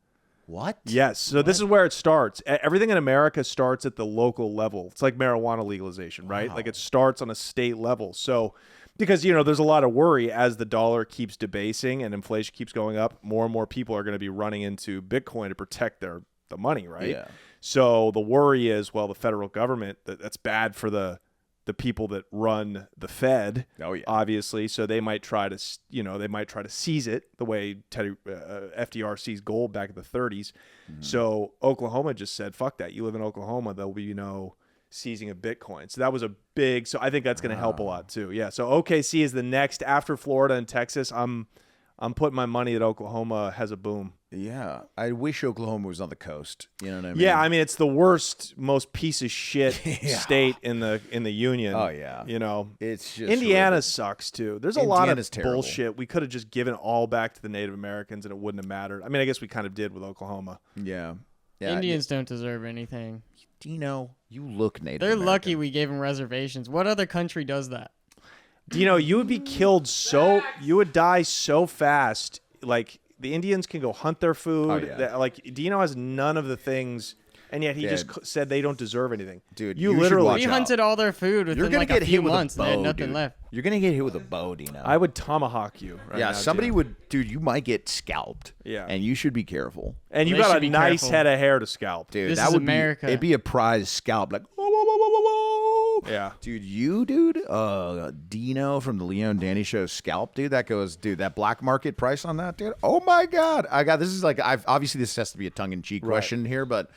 What? Yes. So this is where it starts. Everything in America starts at the local level. It's like marijuana legalization, right? Wow. Like it starts on a state level. So because, there's a lot of worry as the dollar keeps debasing and inflation keeps going up, more and more people are going to be running into Bitcoin to protect the money, right? Yeah. So the worry is, well, the federal government, that's bad for the people that run the Fed, obviously. So they might try to, seize it the way FDR seized gold back in the 30s. So Oklahoma just said, fuck that. You live in Oklahoma, there'll be, seizing of Bitcoin. So that was a big, so I think that's going to help a lot too. Yeah. So OKC is the next after Florida and Texas. I'm putting my money that Oklahoma has a boom. Yeah. I wish Oklahoma was on the coast. You know what I mean? Yeah, I mean it's the worst, most piece of shit state in the union. Oh yeah. It's just Indiana sucks too. There's a lot of terrible. bullshit. We could have just given all back to the Native Americans and it wouldn't have mattered. I mean, I guess we kind of did with Oklahoma. Yeah. Indians don't deserve anything. Dino, you look Native They're American. lucky we gave them reservations. What other country does that? Dino, you would be killed you would die so fast. Like the Indians can go hunt their food. Oh, yeah. Like Dino has none of the things, and yet he just said they don't deserve anything. Dude, you should literally watch We out. hunted all their food within like a few months and they had nothing left. You're gonna get hit with a bow, Dino. I would tomahawk you. Right now, somebody Dino. would, dude. You might get scalped. Yeah. And you should be careful, And you They got should a be nice careful. head of hair to scalp. dude. This that is would America. It'd be a prize scalp, like whoa, whoa, whoa, whoa, whoa, whoa. Yeah. Dude, Dino from the Leo and Danny show scalp, dude. That black market price on that, dude. Oh my God, this is like obviously this has to be a tongue in cheek question here, but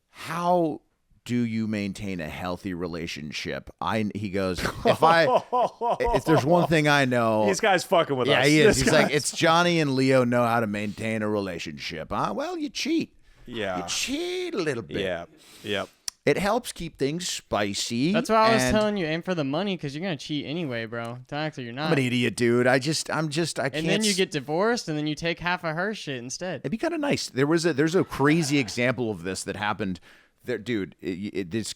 how do you maintain a healthy relationship? He goes, if there's one thing I know, This guy's fucking with us. yeah, he is. This He's guy's- like, it's Johnny and Leo know how to maintain a relationship. Well, you cheat. Yeah. You cheat a little bit. Yeah. Yep. It helps keep things spicy. That's why I was and telling you, aim for the money because you're gonna cheat anyway, bro. Actually, you're not. I'm an idiot, dude. I can't. And then you get divorced, and then you take half of her shit instead. It'd be kind of nice. There's a crazy example of this that happened. There, dude, this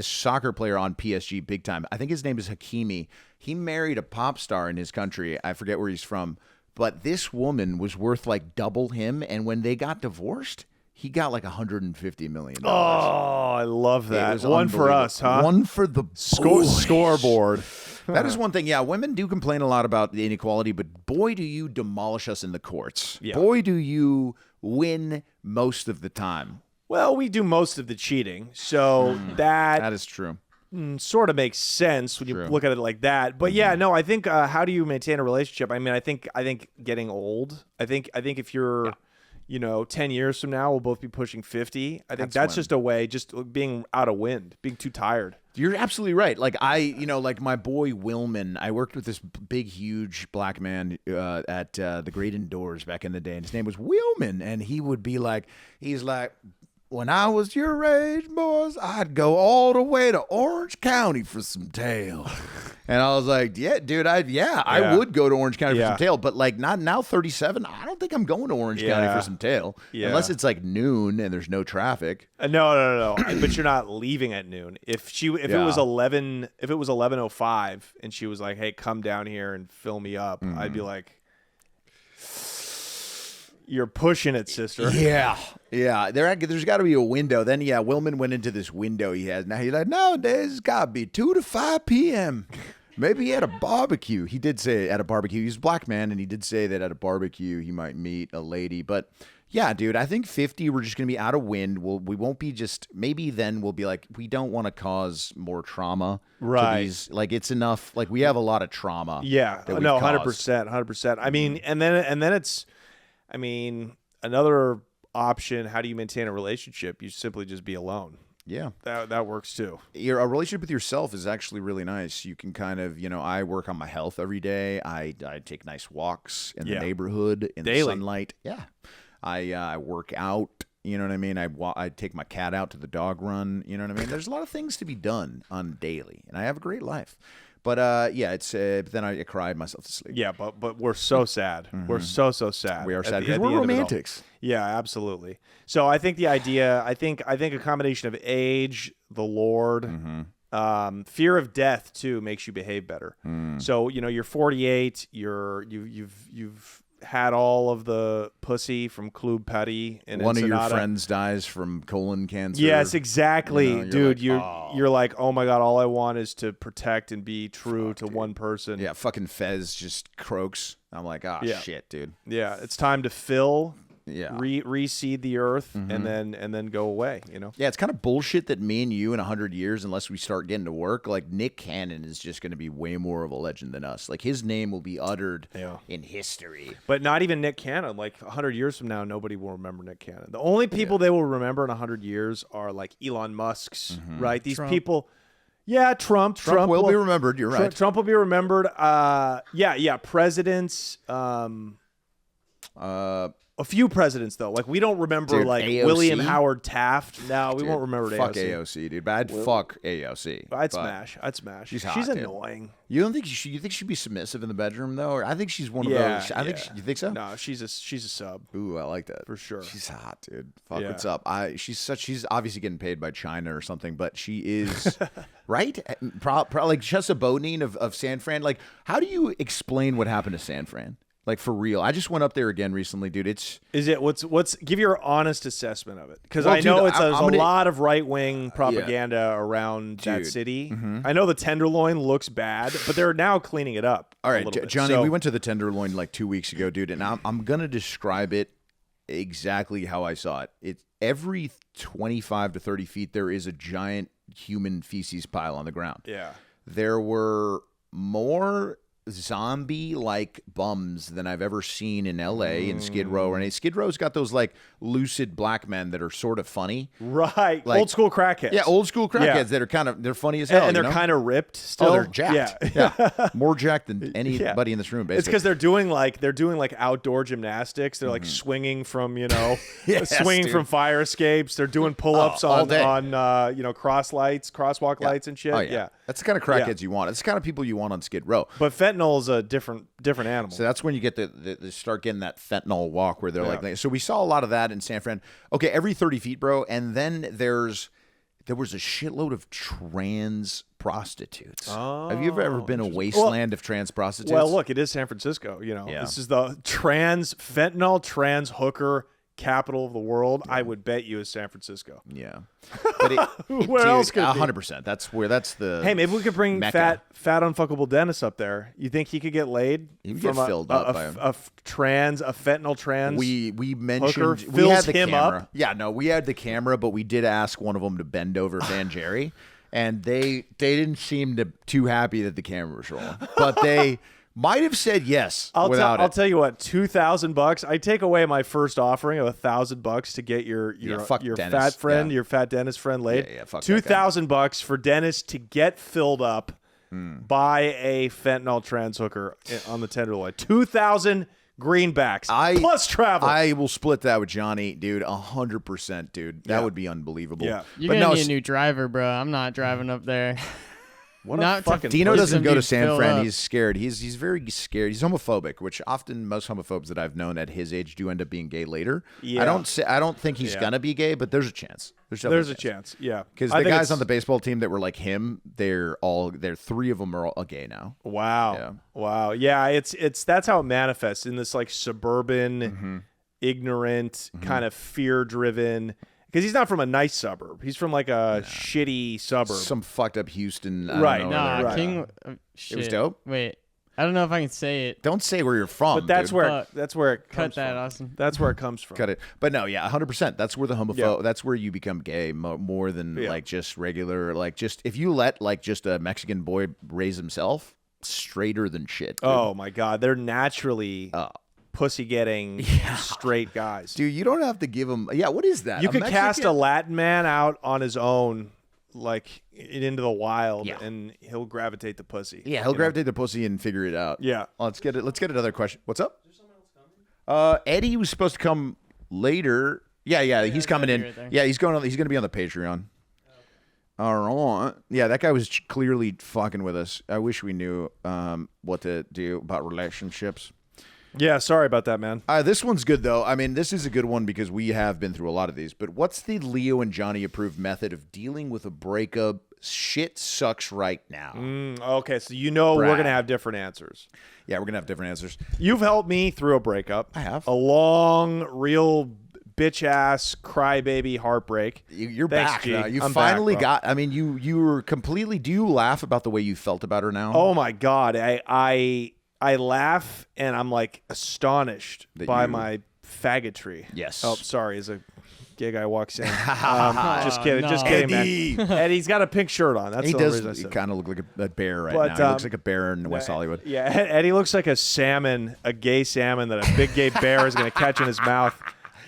soccer player on PSG, big time. I think his name is Hakimi. He married a pop star in his country. I forget where he's from, but this woman was worth like double him. And when they got divorced, he got like $150 million. Oh, I love It that. was One for us, huh? One for the scoreboard. That is one thing. Yeah, women do complain a lot about the inequality, but boy, do you demolish us in the courts. Yeah. Boy, do you win most of the time. Well, we do most of the cheating, so that is true. sort of makes sense when you True. look at it like that. But yeah, no, I think how do you maintain a relationship? I mean, I think getting old. I think if you're 10 years from now, we'll both be pushing 50. I think that's when- just a way, just being out of wind, being too tired. You're absolutely right. Like like my boy Willman, I worked with this big, huge black man at the Great Indoors back in the day, and his name was Willman, and he would be like, when I was your age, boys, I'd go all the way to Orange County for some tail. And I was like, yeah, dude, I would go to Orange County for some tail, but like not now 37. I don't think I'm going to Orange County for some tail. Yeah. Unless it's like noon and there's no traffic. No. But you're not leaving at noon. If it was 11:05 and she was like, "Hey, come down here and fill me up," I'd be like, "You're pushing it, sister." Yeah. There's got to be a window. Then, Willman went into this window he has. Now he's like, nowadays it's got to be 2 to 5 p.m. Maybe at a barbecue. He did say at a barbecue. He's a black man, and he did say that at a barbecue he might meet a lady. But yeah, dude, I think 50, we're just going to be out of wind. We won't be just, maybe then we'll be like, we don't want to cause more trauma. Right. To these, like, it's enough. Like, we have a lot of trauma. Yeah. That we've No, caused. 100%. I mean, and then it's, I mean, another option. How do you maintain a relationship? You simply just be alone. Yeah. That works too. A relationship with yourself is actually really nice. You can kind of, I work on my health every day. I take nice walks in the neighborhood in the sunlight. Yeah. I work out. You know what I mean? I take my cat out to the dog run. You know what I mean? There's a lot of things to be done on daily, and I have a great life. But yeah, it's then I cried myself to sleep. Yeah, but we're so sad. We're so sad. We are sad because we're romantics. Yeah, absolutely. So I think the idea, I think a combination of age, the Lord, fear of death too makes you behave better. So you're 48. You've had all of the pussy from Club Petty and one of Ensenada. your friends dies from colon cancer. Yes, exactly, dude. Like, you're like, oh my god, all I want is to protect and be true to one person. Yeah, fucking Fez just croaks. I'm like, shit, dude. Yeah, it's time to fill. Yeah, reseed the earth and then go away. Yeah, it's kind of bullshit that me and you in 100 years, unless we start getting to work, like Nick Cannon is just going to be way more of a legend than us. Like his name will be uttered in history. But not even Nick Cannon. Like 100 years from now, nobody will remember Nick Cannon. The only people they will remember in 100 years are like Elon Musk's, right? These people. Yeah, Trump will be remembered. You're right. Trump will be remembered. Presidents. A few presidents though, like we don't remember like AOC? William Howard Taft. No, we won't remember Fuck AOC. AOC, dude. But I'd fuck AOC. I'd smash. She's hot, She's dude. annoying. You don't think you think she'd be submissive in the bedroom though? Or I think she's one of those. You think so? No, she's a sub Ooh, I like that for sure. She's hot, dude. Fuck, Yeah. what's up? She's obviously getting paid by China or something, but she is right. Like Chessa Bodine of San Fran. Like, how do you explain what happened to San Fran? Like for real, I just went up there again recently, dude. What's give your honest assessment of it? Because Well, I know dude, there's a lot of right wing propaganda around that Dude. city. I know the Tenderloin looks bad, but they're now cleaning it up. All right, a little bit. Johnny, So- we went to the Tenderloin like 2 weeks ago, dude, and I'm gonna describe it exactly how I saw it. It's every 25 to 30 feet there is a giant human feces pile on the ground. Yeah. There were more zombie-like bums than I've ever seen in LA and Skid Row. And Skid Row's got those like lucid black men that are sort of funny. Right. Like- old school crackheads. Yeah, old school crackheads Yeah. that are they're funny as hell. And they're you know? kind of ripped still. they're jacked. Yeah. More jacked than anybody in this room. Basically, It's because they're doing like outdoor gymnastics. They're like swinging from Yes, swinging dude. from fire escapes. They're doing pull ups all on day. crosswalk lights and shit. Oh, yeah. That's the kind of crackheads you want. It's the kind of people you want on Skid Row. But fentanyl is a different animal. So that's when you get the start getting that fentanyl walk where they're like, so we saw a lot of that in San Fran. Okay, every 30 feet, bro. And then there was a shitload of trans prostitutes. Have you ever been a wasteland of trans prostitutes? Well, look, it is San Francisco. This is the fentanyl trans hooker capital of the world. I would bet you is San Francisco. Yeah. But Where else could it be? 100%. That's the Hey, maybe we could bring Mecca. fat unfuckable Dennis up there. You think he could get laid? He would get filled up by him. a fentanyl trans. We mentioned hooker we fills had the him camera. up? Yeah, no, we had the camera, but we did ask one of them to bend over Van Jerry, and they didn't seem too happy that the camera was rolling, but they might have said yes without I'll it. tell you what, $2,000. I take away my first offering of $1,000 to get your fuck your Dennis. fat friend, Yeah. your fat Dennis friend laid. Yeah, fuck that guy. $2,000 for Dennis to get filled up by a fentanyl trans hooker on the Tenderloin. 2,000 greenbacks plus travel. I will split that with Johnny, dude. 100%, dude. That would be unbelievable. Yeah. You're gonna need a new driver, bro. I'm not driving up there. What Not a to- fucking Dino Just doesn't some go to dudes San fill Fran. up. He's scared. He's very scared. He's homophobic, which often most homophobes that I've known at his age do end up being gay later. Yeah. I don't think he's gonna be gay, but there's a chance. There's a chance. Yeah. Because I the think guys it's- on the baseball team that were like him, they're three of them are all gay now. Wow. Yeah. Wow. Yeah, it's that's how it manifests in this like suburban, ignorant, kind of fear-driven, Because he's not from a nice suburb. He's from like a shitty suburb. Some fucked up Houston. I Right. Don't know Nah, where they're- King. It was Shit. dope. Wait, I don't know if I can say it. Don't say where you're from. But that's dude. where Fuck. that's where it Cut comes that, from. Austin. That's where it comes from. Cut it. But no, yeah, 100%. That's where the homophobe. Yeah. That's where you become gay more than Yeah. like just regular. Like just if you let like just a Mexican boy raise himself, straighter than shit. Dude. Oh my God, they're naturally pussy getting straight guys. Dude, you don't have to give him. Yeah, what is that? You A could cast a Mexican- Latin man out on his own, like into the wild, Yeah. and he'll gravitate the pussy. Yeah, he'll gravitate the pussy and figure it out. Yeah. Let's get it. Let's get another question. What's up? Eddie was supposed to come later. Yeah, he's coming in. right there. Yeah, he's going to be on the Patreon. All right. Yeah, that guy was clearly fucking with us. I wish we knew what to do about relationships. Yeah, sorry about that, man. This one's good though. I mean, this is a good one because we have been through a lot of these. But what's the Leo and Johnny approved method of dealing with a breakup? Shit sucks right now. Okay, so you know we're Brad. gonna have different answers. Yeah, we're gonna have different answers. You've helped me through a breakup. I have. A long, real bitch ass crybaby heartbreak. You're Thanks, back G. now. You I'm finally back, bro. got. I mean, you were completely. Do you laugh about the way you felt about her now? Oh my God, I laugh and I'm like astonished That by you- my faggotry. Yes. Oh, sorry. As a gay guy walks in. Just kidding. no. Just kidding, Eddie. man. Eddie's got a pink shirt on. That's He the only does reason I said. kind of look like a bear right But, now. He looks like a bear in West Hollywood. Yeah, Eddie looks like a salmon, a gay salmon that a big gay bear is going to catch in his mouth.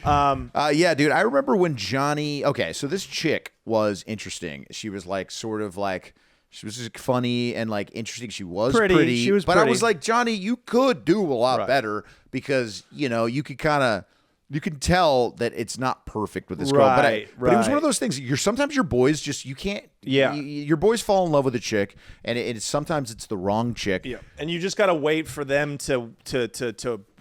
Yeah, dude. I remember when Johnny. Okay, so this chick was interesting. She was like sort of like. She was just funny and like interesting. She was Pretty. She was but I pretty. was like, Johnny, you could do a lot Right. better because you could kind of. You can tell that it's not perfect with this girl, but it was one of those things. Sometimes your boys just you can't. Yeah. your boys fall in love with a chick, and sometimes it's the wrong chick. Yeah, and you just got to wait for them to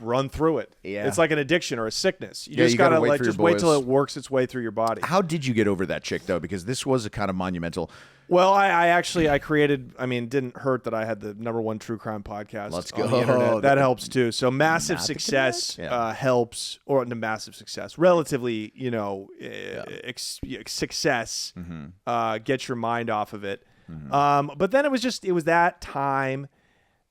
run through it. Yeah. It's like an addiction or a sickness. You Yeah, just you gotta got to wait like for your just wait till boys. it works its way through your body. How did you get over that chick though? Because this was a kind of monumental. Well, I actually created. I mean, it didn't hurt that I had the #1 true crime podcast. Let's on go. the internet. That helps too. So massive Not the success connect. Yeah. helps, or the massive success, relatively, success. Get your mind off of it. But then it was that time.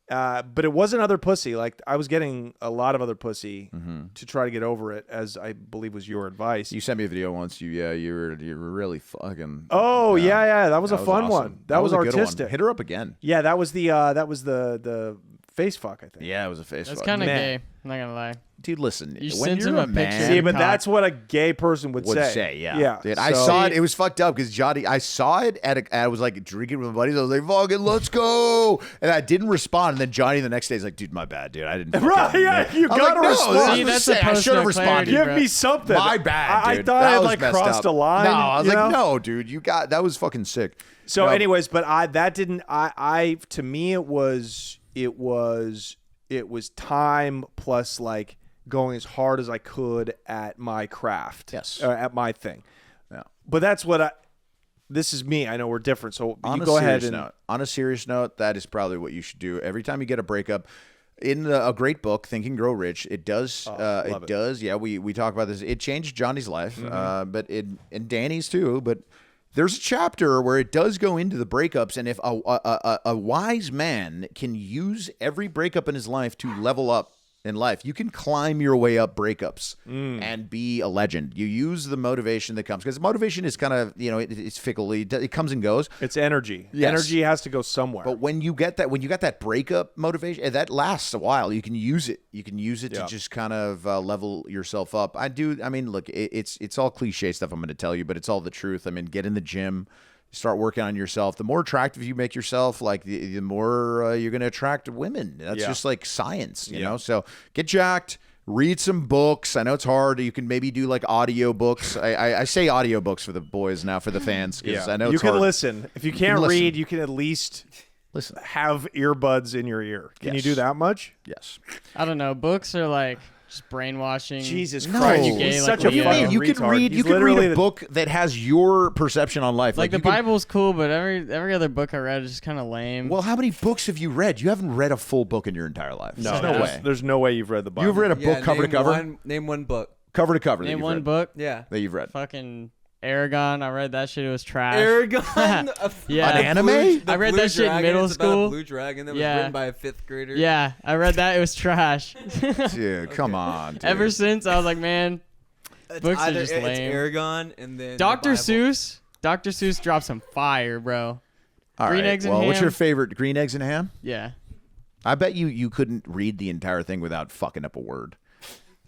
But it wasn't other pussy. Like I was getting a lot of other pussy to try to get over it, as I believe was your advice. You sent me a video once. You were really fucking. Oh yeah, that was a fun awesome. one. That was a good one. artistic. Hit her up again. Yeah, that was the face fuck, I think. Yeah, it was a face. That's fuck. kind of Man. gay. I'm not gonna lie. Dude, listen. You when sent you're him a a man, picture. See, but Cock. that's what a gay person would say. Yeah. Yeah. Dude, I So- saw it. It was fucked up because Johnny. I saw it I was like drinking with my buddies. I was like, "Fucking, let's go!" And I didn't respond. And then Johnny the next day is like, "Dude, my bad, dude. I didn't." fucking- Right, yeah, you I'm gotta like, no, respond. this is See, that's a insane. I post should have no responded. clarity, Give bro. me something. My bad, I dude. thought That I was like messed crossed up. a line. No, I was you like, know? no, dude, that was fucking sick. So, No. anyways, but to me it was time plus like going as hard as I could at my craft. Yes. At my thing. Yeah. But that's this is me. I know we're different. So On you a go ahead serious and note, on a serious note, that is probably what you should do every time you get a breakup. In a great book, Think and Grow Rich, it does. love it it. does. Yeah, we talk about this. It changed Johnny's life, Mm-hmm. but and Danny's too. But there's a chapter where it does go into the breakups, and if a wise man can use every breakup in his life to level up in life, you can climb your way up breakups and be a legend. You use the motivation that comes, because motivation is kind of it's fickle. It comes and goes. it's energy. Yes. Energy has to go somewhere. But when you got that breakup motivation, that lasts a while. You can use it. You can use it to just kind of level yourself up. I mean, look, it's all cliche stuff I'm going to tell you, but it's all the truth. I mean, get in the gym, start working on yourself. The more attractive you make yourself, like the more you're going to attract women. That's just like science, you know. So get jacked. Read some books. I know it's hard. You can maybe do like audio books. I say audio books for the boys now, for the fans, because I know you it's can hard. listen. If you can't listen. read, you can at least Listen. have earbuds in your ear. Can you Yes. do that much? Yes. I don't know. Books are like just brainwashing. Jesus No. Christ, You gay, he's like such a we are. fucking You can retard. read. He's You can read literally a the- book that has your perception on life. Like the you can- Bible's cool, but every other book I read is just kind of lame. Well, how many books have you read? You haven't read a full book in your entire life. No, There's no way. There's no way you've read the Bible. You've read a book cover to cover, Name one book. cover to cover. that Name you've one read, book. Yeah. that you've read. Fucking Aragon. I read that shit. It was trash. Aragon. Yeah. An anime? I read that shit in middle It's about school. a blue dragon that was Yeah. written by a 5th grader. Yeah, I read that. It was trash. Dude, come on. Dude. Ever since, I was like, man, It's books are either just it's lame. Aragon and then Dr. the Bible. Seuss. Dr. Seuss dropped some fire, bro. All Green right. eggs and Well, what's ham? your favorite? Green eggs and ham? Yeah. I bet you couldn't read the entire thing without fucking up a word.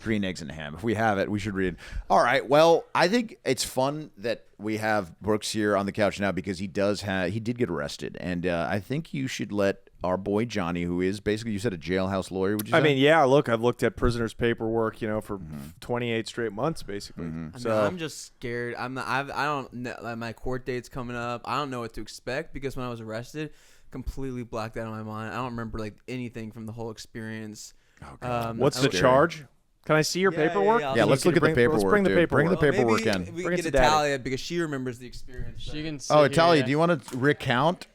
Green eggs and ham. If we have it, we should read it. All right. Well, I think it's fun that we have Brooks here on the couch now because he did get arrested, and I think you should let our boy Johnny, who is basically, you said, a jailhouse lawyer. Would you say? I mean, yeah. Look, I've looked at prisoners' paperwork, for 28 straight months, basically. I mean, So I'm just scared. I don't know. Like, my court date's coming up. I don't know what to expect because when I was arrested, completely blacked out of my mind. I don't remember like anything from the whole experience. what's the charge? Can I see your paperwork? yeah, yeah, I'll let's look look at the paperwork. Let's bring the dude. paperwork. Bring the paperwork maybe in. We Bring it can to get Daddy. Talia because she remembers the experience. She can sit Oh, here, Italia, yeah. do you want to recount?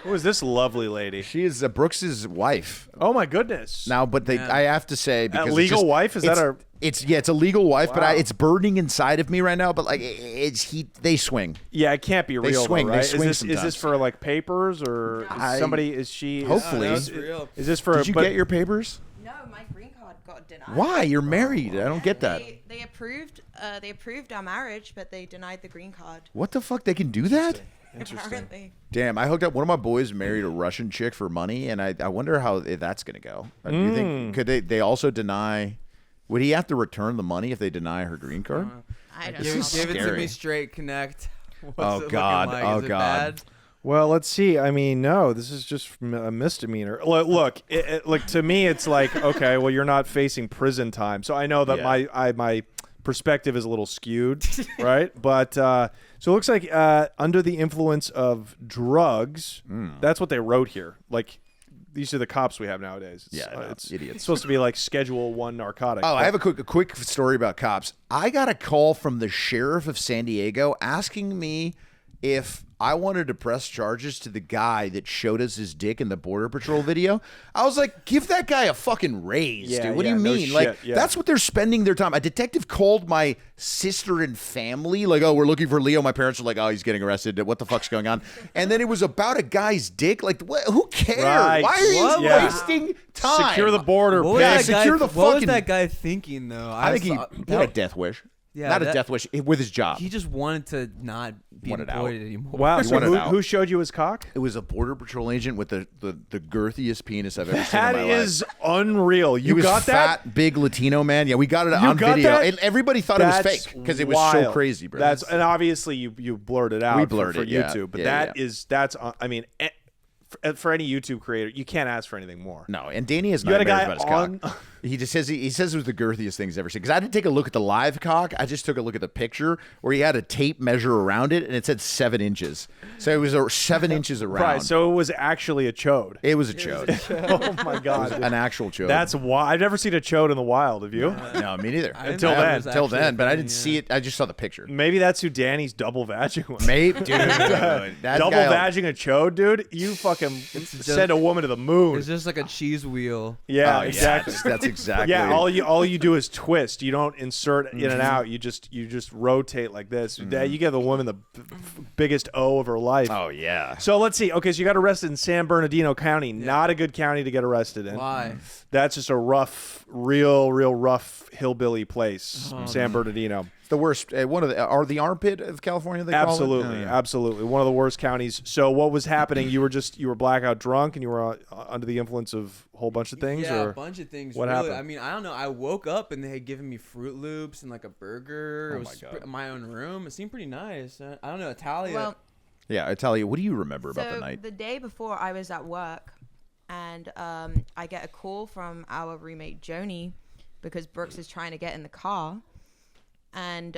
Who is this lovely lady? She is Brooks's wife Oh my goodness! now, but Yeah. I have to say because it's legal just- wife? Is that it's it's a legal wife, but Wow. it's burning inside of me right now. But like they swing. Yeah, it can't be real. swing. Though, They right? swing is this sometimes. for like papers or is I- somebody? Is she? Hopefully. No, it's real. Is this for? Did you but- get your papers? No, my green card got denied. Why? You're married. I don't get that. They approved our marriage, but they denied the green card. What the fuck? They can do that? Apparently. Damn, I hooked up. One of my boys married a Russian chick for money, and I wonder how that's going to go. Do you think could they also deny? Would he have to return the money if they deny her green card? I don't This know. is Give it to scary. me straight. Connect. What's Oh, it looking God. Like? Oh, Is it God. bad? Well, let's see. I mean, no, this is just a misdemeanor. Look, like to me, it's like okay, well, you're not facing prison time, so I know that Yeah. my perspective is a little skewed, right? But so it looks like under the influence of drugs. That's what they wrote here. Like these are the cops we have nowadays. It's, Yeah, I know. it's Idiots. It's supposed to be like Schedule 1 narcotic. Oh, I have a quick story about cops. I got a call from the sheriff of San Diego asking me if I wanted to press charges to the guy that showed us his dick in the Border Patrol video. I was like, give that guy a fucking raise, Yeah, dude. What do yeah, you no mean? shit, Like, yeah. that's what they're spending their time. A detective called my sister and family, like, oh, we're looking for Leo. My parents were like, oh, he's getting arrested. What the fuck's going on? And then it was about a guy's dick. Like, who cares? Right. Why are you What? Yeah. wasting time? Secure the border. What was, Yeah, that guy, secure the what was fucking- that guy thinking though? I think he had a death wish. Yeah, Not a that- death wish, with his job. He just wanted to not be Wanted employed out. anymore. Wow. You So want it out. who showed you his cock? It was a Border Patrol agent with the girthiest penis I've ever seen in That my is life. unreal. He You was got fat, that? big Latino man. Yeah, we got it You on got video, that? and everybody thought it was That's fake because it was so wild. crazy, bro. That's and obviously you blurred it out. We blurred for it, yeah. YouTube, but Yeah, that's I mean, for any YouTube creator, you can't ask for anything more. no, and Danny has You got a nightmares guy about his on. cock. He just says he says it was the girthiest thing he's ever seen. Because I didn't take a look at the live cock. I just took a look at the picture where he had a tape measure around it, and it said 7 inches. So it was 7 inches around. Right, so it was actually a chode. it was a chode. Oh my god, dude. An actual chode. That's why I've never seen a chode in the wild. Have you? no, me neither. I didn't Until know that then. was Until actually then, a but I thing, didn't yeah. see it. I just saw the picture. Maybe that's who Danny's double vagging was. Maybe, dude. That Double guy- vagging a chode, dude. You fucking send a woman to the moon. It's just like a cheese wheel. Yeah, Oh, yeah, exactly. that's exactly. Yeah, all you do is twist. You don't insert in and out. You just rotate like this. You give the woman the biggest O of her life. Oh yeah. So let's see. Okay, so you got arrested in San Bernardino County. Not a good county to get arrested in. Why? That's just a rough, real rough hillbilly place. San Bernardino. The worst. One of are the armpit of California. They call it? Absolutely, absolutely. One of the worst counties. So what was happening? You were blackout drunk and you were under the influence of a whole bunch of things. Yeah, or a bunch of things. what really. happened? I mean, I don't know. I woke up and they had given me Fruit Loops and like a burger. Oh it my was God. my own room. It seemed pretty nice. I don't know, Italia. Well, Yeah, Italia. What do you remember about the so night? the day before, I was at work, and I get a call from our roommate Joni because Brooks is trying to get in the car, and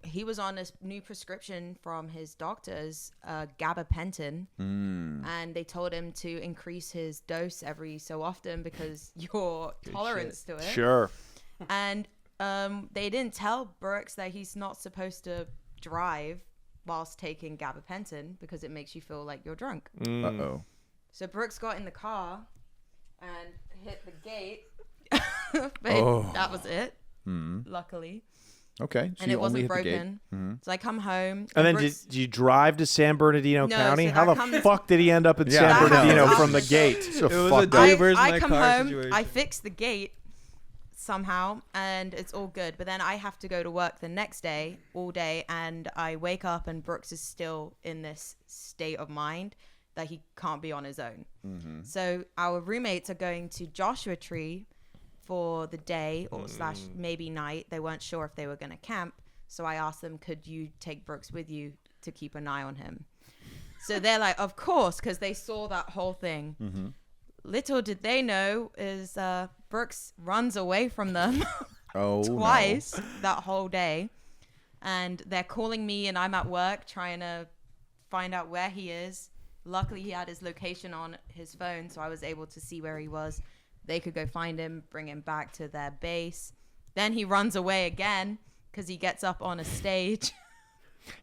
he was on this new prescription from his doctors, gabapentin, and they told him to increase his dose every so often because your tolerance to it. Sure. And they didn't tell Brooks that he's not supposed to drive whilst taking gabapentin because it makes you feel like you're drunk. Uh-oh. So Brooks got in the car and hit the gate, but that was it. Luckily. Okay. So and you it only wasn't hit the gate. broken. Mhm. So I come home. And then Brooks- did you drive to San Bernardino No, County? so How that the comes- fuck did he end up in Yeah, San I know. Bernardino That from the happens. gate? So It was fucked a up. dude versus I my come car home, situation. I fix the gate somehow, and it's all good. But then I have to go to work the next day, all day, and I wake up and Brooks is still in this state of mind that he can't be on his own. So our roommates are going to Joshua Tree for the day or slash maybe night. They weren't sure if they were going to camp. So I asked them, could you take Brooks with you to keep an eye on him? So they're like, of course, because they saw that whole thing. Little did they know is Brooks runs away from them Oh, twice that whole day. And they're calling me and I'm at work trying to find out where he is. Luckily, he had his location on his phone, so I was able to see where he was. They could go find him, bring him back to their base. Then he runs away again because he gets up on a stage.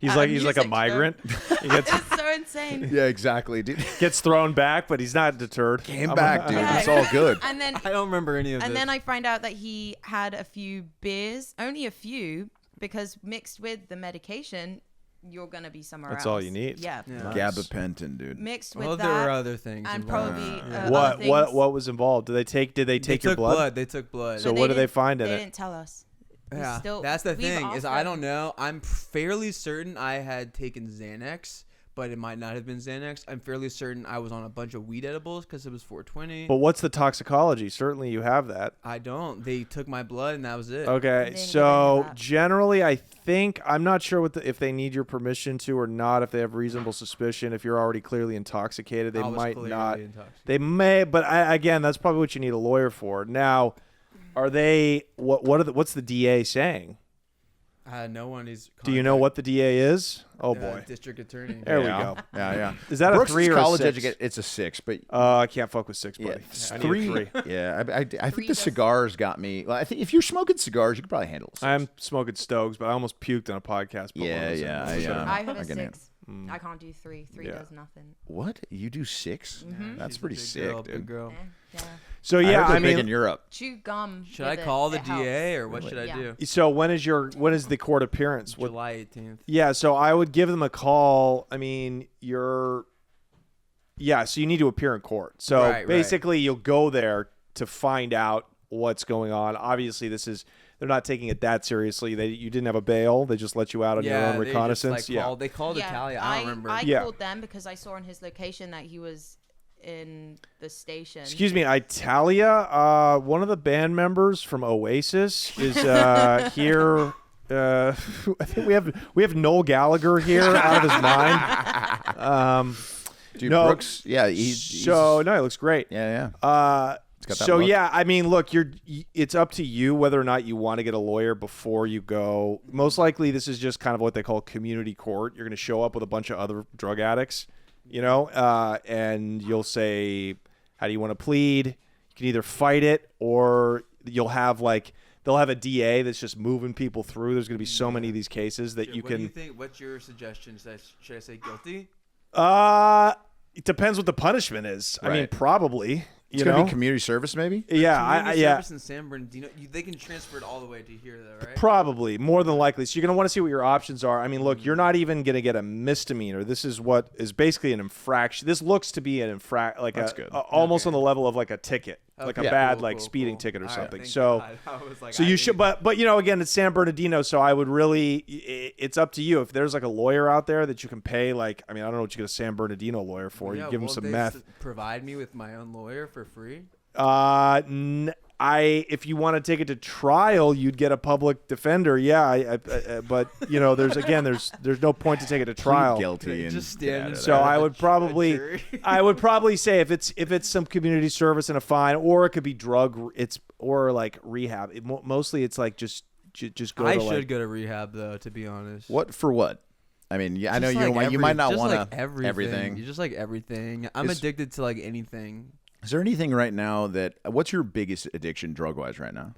He's At like a he's like a music show. migrant. He gets It's so insane. Yeah, exactly, dude. gets thrown back, but he's not deterred. Came back, dude. Yeah. It's all good. And then I don't remember any of And this. then I find out that he had a few beers, only a few, because mixed with the medication, you're gonna be somewhere That's else. all you need. Yeah. Yeah. Gabapentin, dude. Mixed with well, that, there were other things. and involved. probably What other what things. what was involved? Did they take They your took blood? They took blood. So But what did they didn't- find in They it? didn't tell us. We Yeah, still- that's the we've thing is asked I them. don't know. I'm fairly certain I had taken Xanax, but it might not have been Xanax. I'm fairly certain I was on a bunch of weed edibles because it was 420. But what's the toxicology? Certainly you have that. I don't. They took my blood and that was it. Okay, didn't get so any of that. generally, I think I'm not sure if they need your permission to or not. If they have reasonable suspicion, if you're already clearly intoxicated, they I was might clearly not. intoxicated. They may, but again, that's probably what you need a lawyer for. Now, are they? What's the DA saying? No one is. Do you know what the DA is? Oh boy, District attorney. there yeah. we go. Yeah, yeah. Is that Brooks a 3 is or college a 6? educated. It's a 6, but I can't fuck with 6, yeah, buddy. I need a 3. 3. Yeah, I Three think the does- cigars got me. Well, I think if you're smoking cigars, you could probably handle it. I'm smoking Stokes, but I almost puked on a podcast. but Yeah, one was yeah, in- yeah. I have I a can 6. I can't do 3. 3 Yeah. does nothing. What? You do 6? That's She's a pretty big sick, girl, dude. Big girl. Yeah. So I yeah, heard they're I big in mean, Europe. Chew gum. Should I with call it. the It helps. DA or what should I Yeah. do? so when is the court appearance? What, July 18th. yeah, so I would give them a call. I mean, so you need to appear in court. So Right, basically, you'll go there to find out what's going on. Obviously, they're not taking it that seriously. You didn't have a bail. They just let you out on your own they just, reconnaissance. like, they called Italia. I don't remember. I Yeah. called them because I saw on his location that he was in the station. Excuse me, Italia, one of the band members from Oasis is here. I think we have Noel Gallagher here out of his mind. Dude, No. Brooks, yeah, he Looks great. yeah. got that So, look. yeah, I mean, look, it's up to you whether or not you want to get a lawyer before you go. Most likely, this is just kind of what they call community court. You're going to show up with a bunch of other drug addicts, and you'll say, "How do you want to plead?" You can either fight it, or they'll have a DA that's just moving people through. There's going to be so many of these cases that you what do you can. think? What's your suggestion? Should I say guilty? It depends what the punishment is. I mean, Right. probably. It's You gonna know, be community service, maybe. yeah, Community yeah. service in San Bernardino, they can transfer it all the way to here, though, right? Probably, more than likely. So you're going to want to see what your options are. I mean, look, you're not even going to get a misdemeanor. This is what is basically an infraction. This looks to be an That's good. almost on the level of like a ticket, like a Okay, bad cool, speeding cool. ticket or All right, something. thank So, God. I was like, so I you need- should, but again, it's San Bernardino, so I would really, it's up to you. If there's like a lawyer out there that you can pay, I don't know what you get a San Bernardino lawyer for. Yeah, You give him will some they meth. Provide me with my own lawyer for free. If you want to take it to trial, you'd get a public defender. Yeah, but there's no point to take it to trial. Guilty and Just get out stand. of So there. I would probably, say if it's some community service and a fine, or it could be or like rehab. Mostly it's like just go. I to should like, go to rehab though, to be honest. What for what? I mean, I know Just you might not just want like to everything. You just like everything. I'm Is- addicted to like anything. Is there anything right now what's your biggest addiction drug wise right now?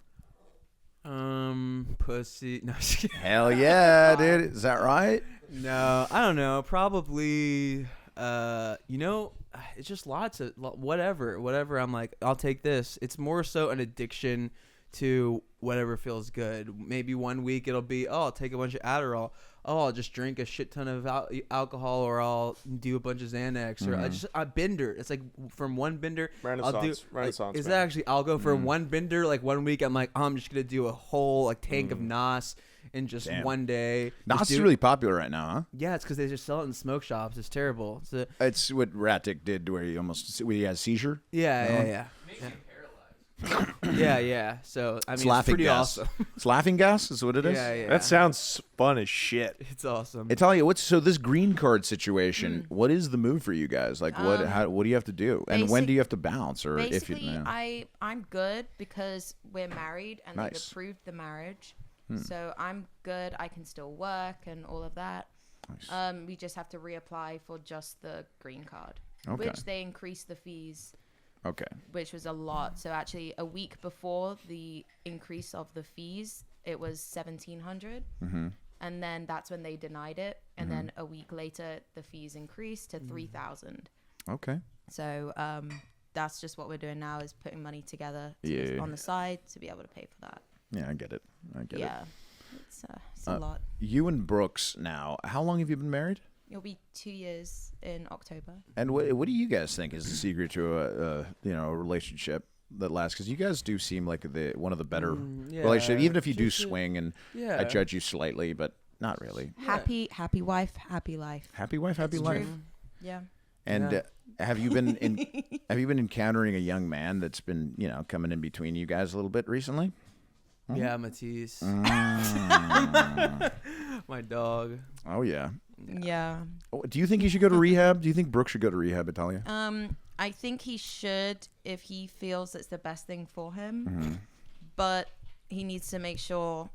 Pussy. No, just kidding. Hell yeah, dude. Is that right? No, I don't know. Probably. It's just lots of whatever. I'm like, I'll take this. It's more so an addiction to whatever feels good. Maybe one week it'll be, oh, I'll take a bunch of Adderall. Oh, I'll just drink a shit ton of alcohol, or I'll do a bunch of Xanax, or I bender. It's like from one bender, Renaissance is man. that actually? I'll go for one bender. Like one week, I'm like, oh, I'm just gonna do a whole like tank of Nos in just one day. Nos is really popular right now, huh? Yeah, it's because they just sell it in smoke shops. It's terrible. It's what Ratic did, where he had a seizure. Yeah. Yeah. So I mean, it's laughing pretty gas. awesome. It's laughing gas, is what it is. Yeah. That sounds fun as shit. It's awesome. I tell you, so this green card situation? What is the move for you guys? Like, what do you have to do, and when do you have to bounce, or if you? Basically, I'm good because we're married and they've approved the marriage, so I'm good. I can still work and all of that. Nice. We just have to reapply for just the green card, which they increased the fees. Okay. Which was a lot. So actually, a week before the increase of the fees, it was $1,700, and then that's when they denied it. And then a week later, the fees increased to $3,000. Okay. So that's just what we're doing now, is putting money together on the side to be able to pay for that. Yeah, I get it. Yeah, it's a lot. You and Brooks now. How long have you been married? It'll be 2 years in October. And what do you guys think is the secret to a relationship that lasts? Because you guys do seem like one of the better relationships, even if you do swing, and I judge you slightly, but not really. Happy wife, happy life. Happy wife, happy It's life. true. Yeah. And have you been encountering a young man that's been coming in between you guys a little bit recently? Yeah, Matisse. My dog. Oh yeah. Yeah. Do you think he should go to rehab? Do you think Brooke should go to rehab, Italia? I think he should if he feels it's the best thing for him. But he needs to make sure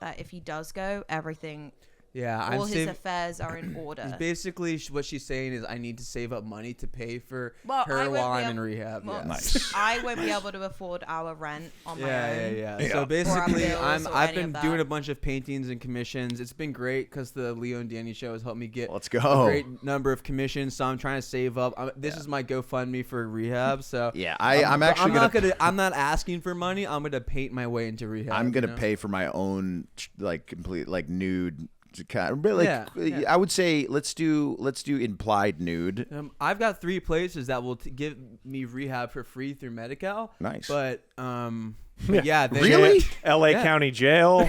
that if he does go, everything Yeah, all his affairs are in order. Basically, what she's saying is, I need to save up money to pay for Well, I her won't while be I'm in able- rehab. Well, yeah. Nice. I won't be able to afford our rent on my own. Yeah. So basically, bills or I've any been of doing that. a bunch of paintings and commissions. It's been great because the Leo and Danny show has helped me get Let's a go. great number of commissions. So I'm trying to save up. This is my GoFundMe for rehab. So Yeah, I'm actually I'm not asking for money. I'm gonna paint my way into rehab. I'm gonna pay for my own complete nude. But Yeah. I would say let's do implied nude. I've got 3 places that will give me rehab for free through Medi-Cal. Nice. But yeah, Really? L.A. County Jail.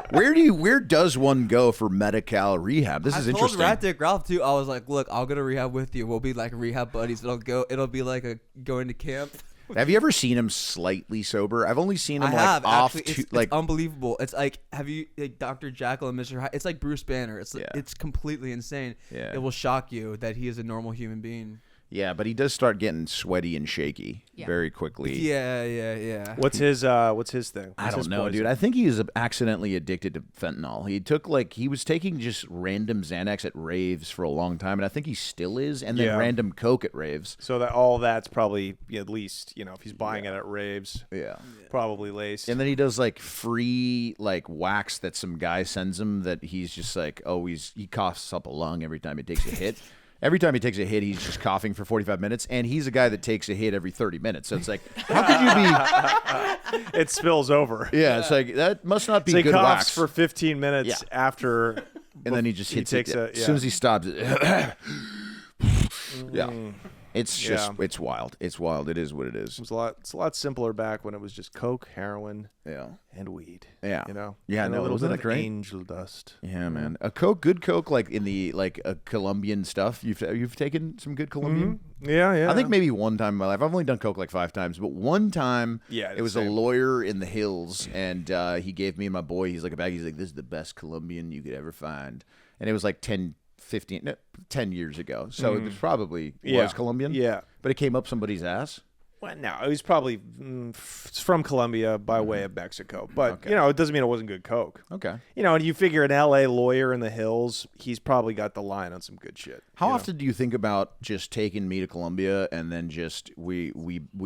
Where does one go for Medi-Cal rehab? This is I told interesting. Dick Ralph too. I was like, look, I'll go to rehab with you. We'll be like rehab buddies. It'll be like a going to camp. Have you ever seen him slightly sober? I've only seen him I have off actually. It's unbelievable. It's like, have you Dr. Jekyll and Mr. Hyde? It's like Bruce Banner. It's completely insane. Yeah. It will shock you that he is a normal human being. Yeah, but he does start getting sweaty and shaky very quickly. Yeah. What's his thing? I What's his don't know, poison? dude. I think he was accidentally addicted to fentanyl. He was taking just random Xanax at raves for a long time, and I think he still is, and then random coke at raves. So that all that's probably at least if he's buying it at raves, probably laced. And then he does free wax that some guy sends him that he's just he coughs up a lung every time he takes a hit. Every time he takes a hit, he's just coughing for 45 minutes, and he's a guy that takes a hit every 30 minutes. So it's like, how could you be? It spills over. Yeah, it's like that must not be So he good coughs wax. for 15 minutes after, And then he just hits it. takes As soon as he stops it. Yeah. It's just, it's wild. It's wild. It is what it is. It's a lot simpler back when it was just coke, heroin, and weed. Yeah. Yeah, and no, a little wasn't bit that of great? angel dust. Yeah, man. A good coke, in the a Colombian stuff. You've taken some good Colombian. Yeah. I think maybe one time in my life. I've only done coke 5 times, but one time, it was same. a lawyer in the hills, and he gave me and my boy. He's like a bag. He's like, "This is the best Colombian you could ever find," and it was 10 years ago. So it was probably was Colombian. Yeah. But it came up somebody's ass. Well, no, it was probably from Colombia by way of Mexico. But, it doesn't mean it wasn't good coke. Okay. And you figure an L.A. lawyer in the hills, he's probably got the line on some good shit. How often do you think about just taking me to Colombia and then just we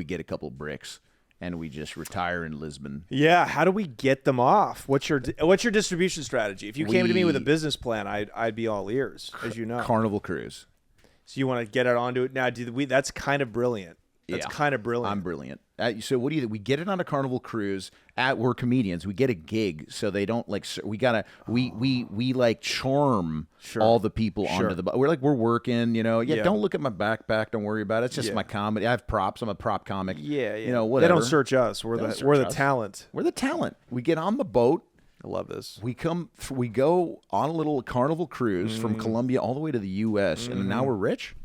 get a couple bricks and we just retire in Lisbon? Yeah, how do we get them off? What's your distribution strategy? If you came to me with a business plan, I'd be all ears, as you know. Carnival cruise. So you want to get it onto it now? That's kind of brilliant. That's kind of brilliant. I'm brilliant. So what do you think? We get it on a Carnival cruise. We're comedians. We get a gig, so they don't like. We gotta. We like charm all the people onto the. We're working. Don't look at my backpack. Don't worry about it. It's just my comedy. I have props. I'm a prop comic. Yeah. Whatever. They don't search us. We're the talent. We're the talent. We get on the boat. I love this. We go on a little Carnival cruise from Colombia all the way to the U.S. and now we're rich.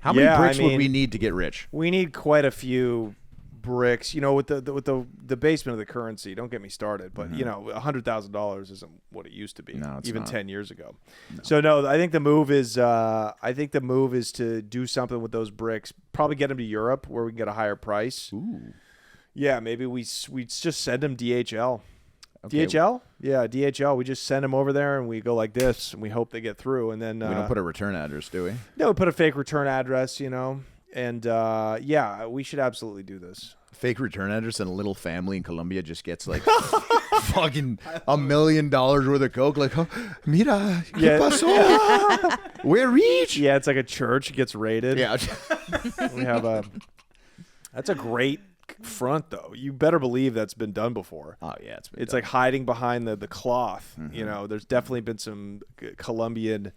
How many bricks would we need to get rich? We need quite a few bricks. With the basement of the currency. Don't get me started. But $100,000 isn't what it used to be. No, it's even not. 10 years ago. No. So no, I think the move is to do something with those bricks. Probably get them to Europe where we can get a higher price. Ooh. Yeah, maybe we just send them DHL. Okay. DHL? Yeah, DHL. We just send them over there and we go like this and we hope they get through. And then we don't put a return address, do we? No, we put a fake return address, And we should absolutely do this. Fake return address and a little family in Colombia just gets like fucking $1 million worth of coke. Like, mira, ¿qué pasó? We're rich. Yeah, it's like a church. It gets raided. Yeah. We have that's a great front though. You better believe that's been done before. Oh yeah, it's done. Like hiding behind the cloth. There's definitely been some Colombian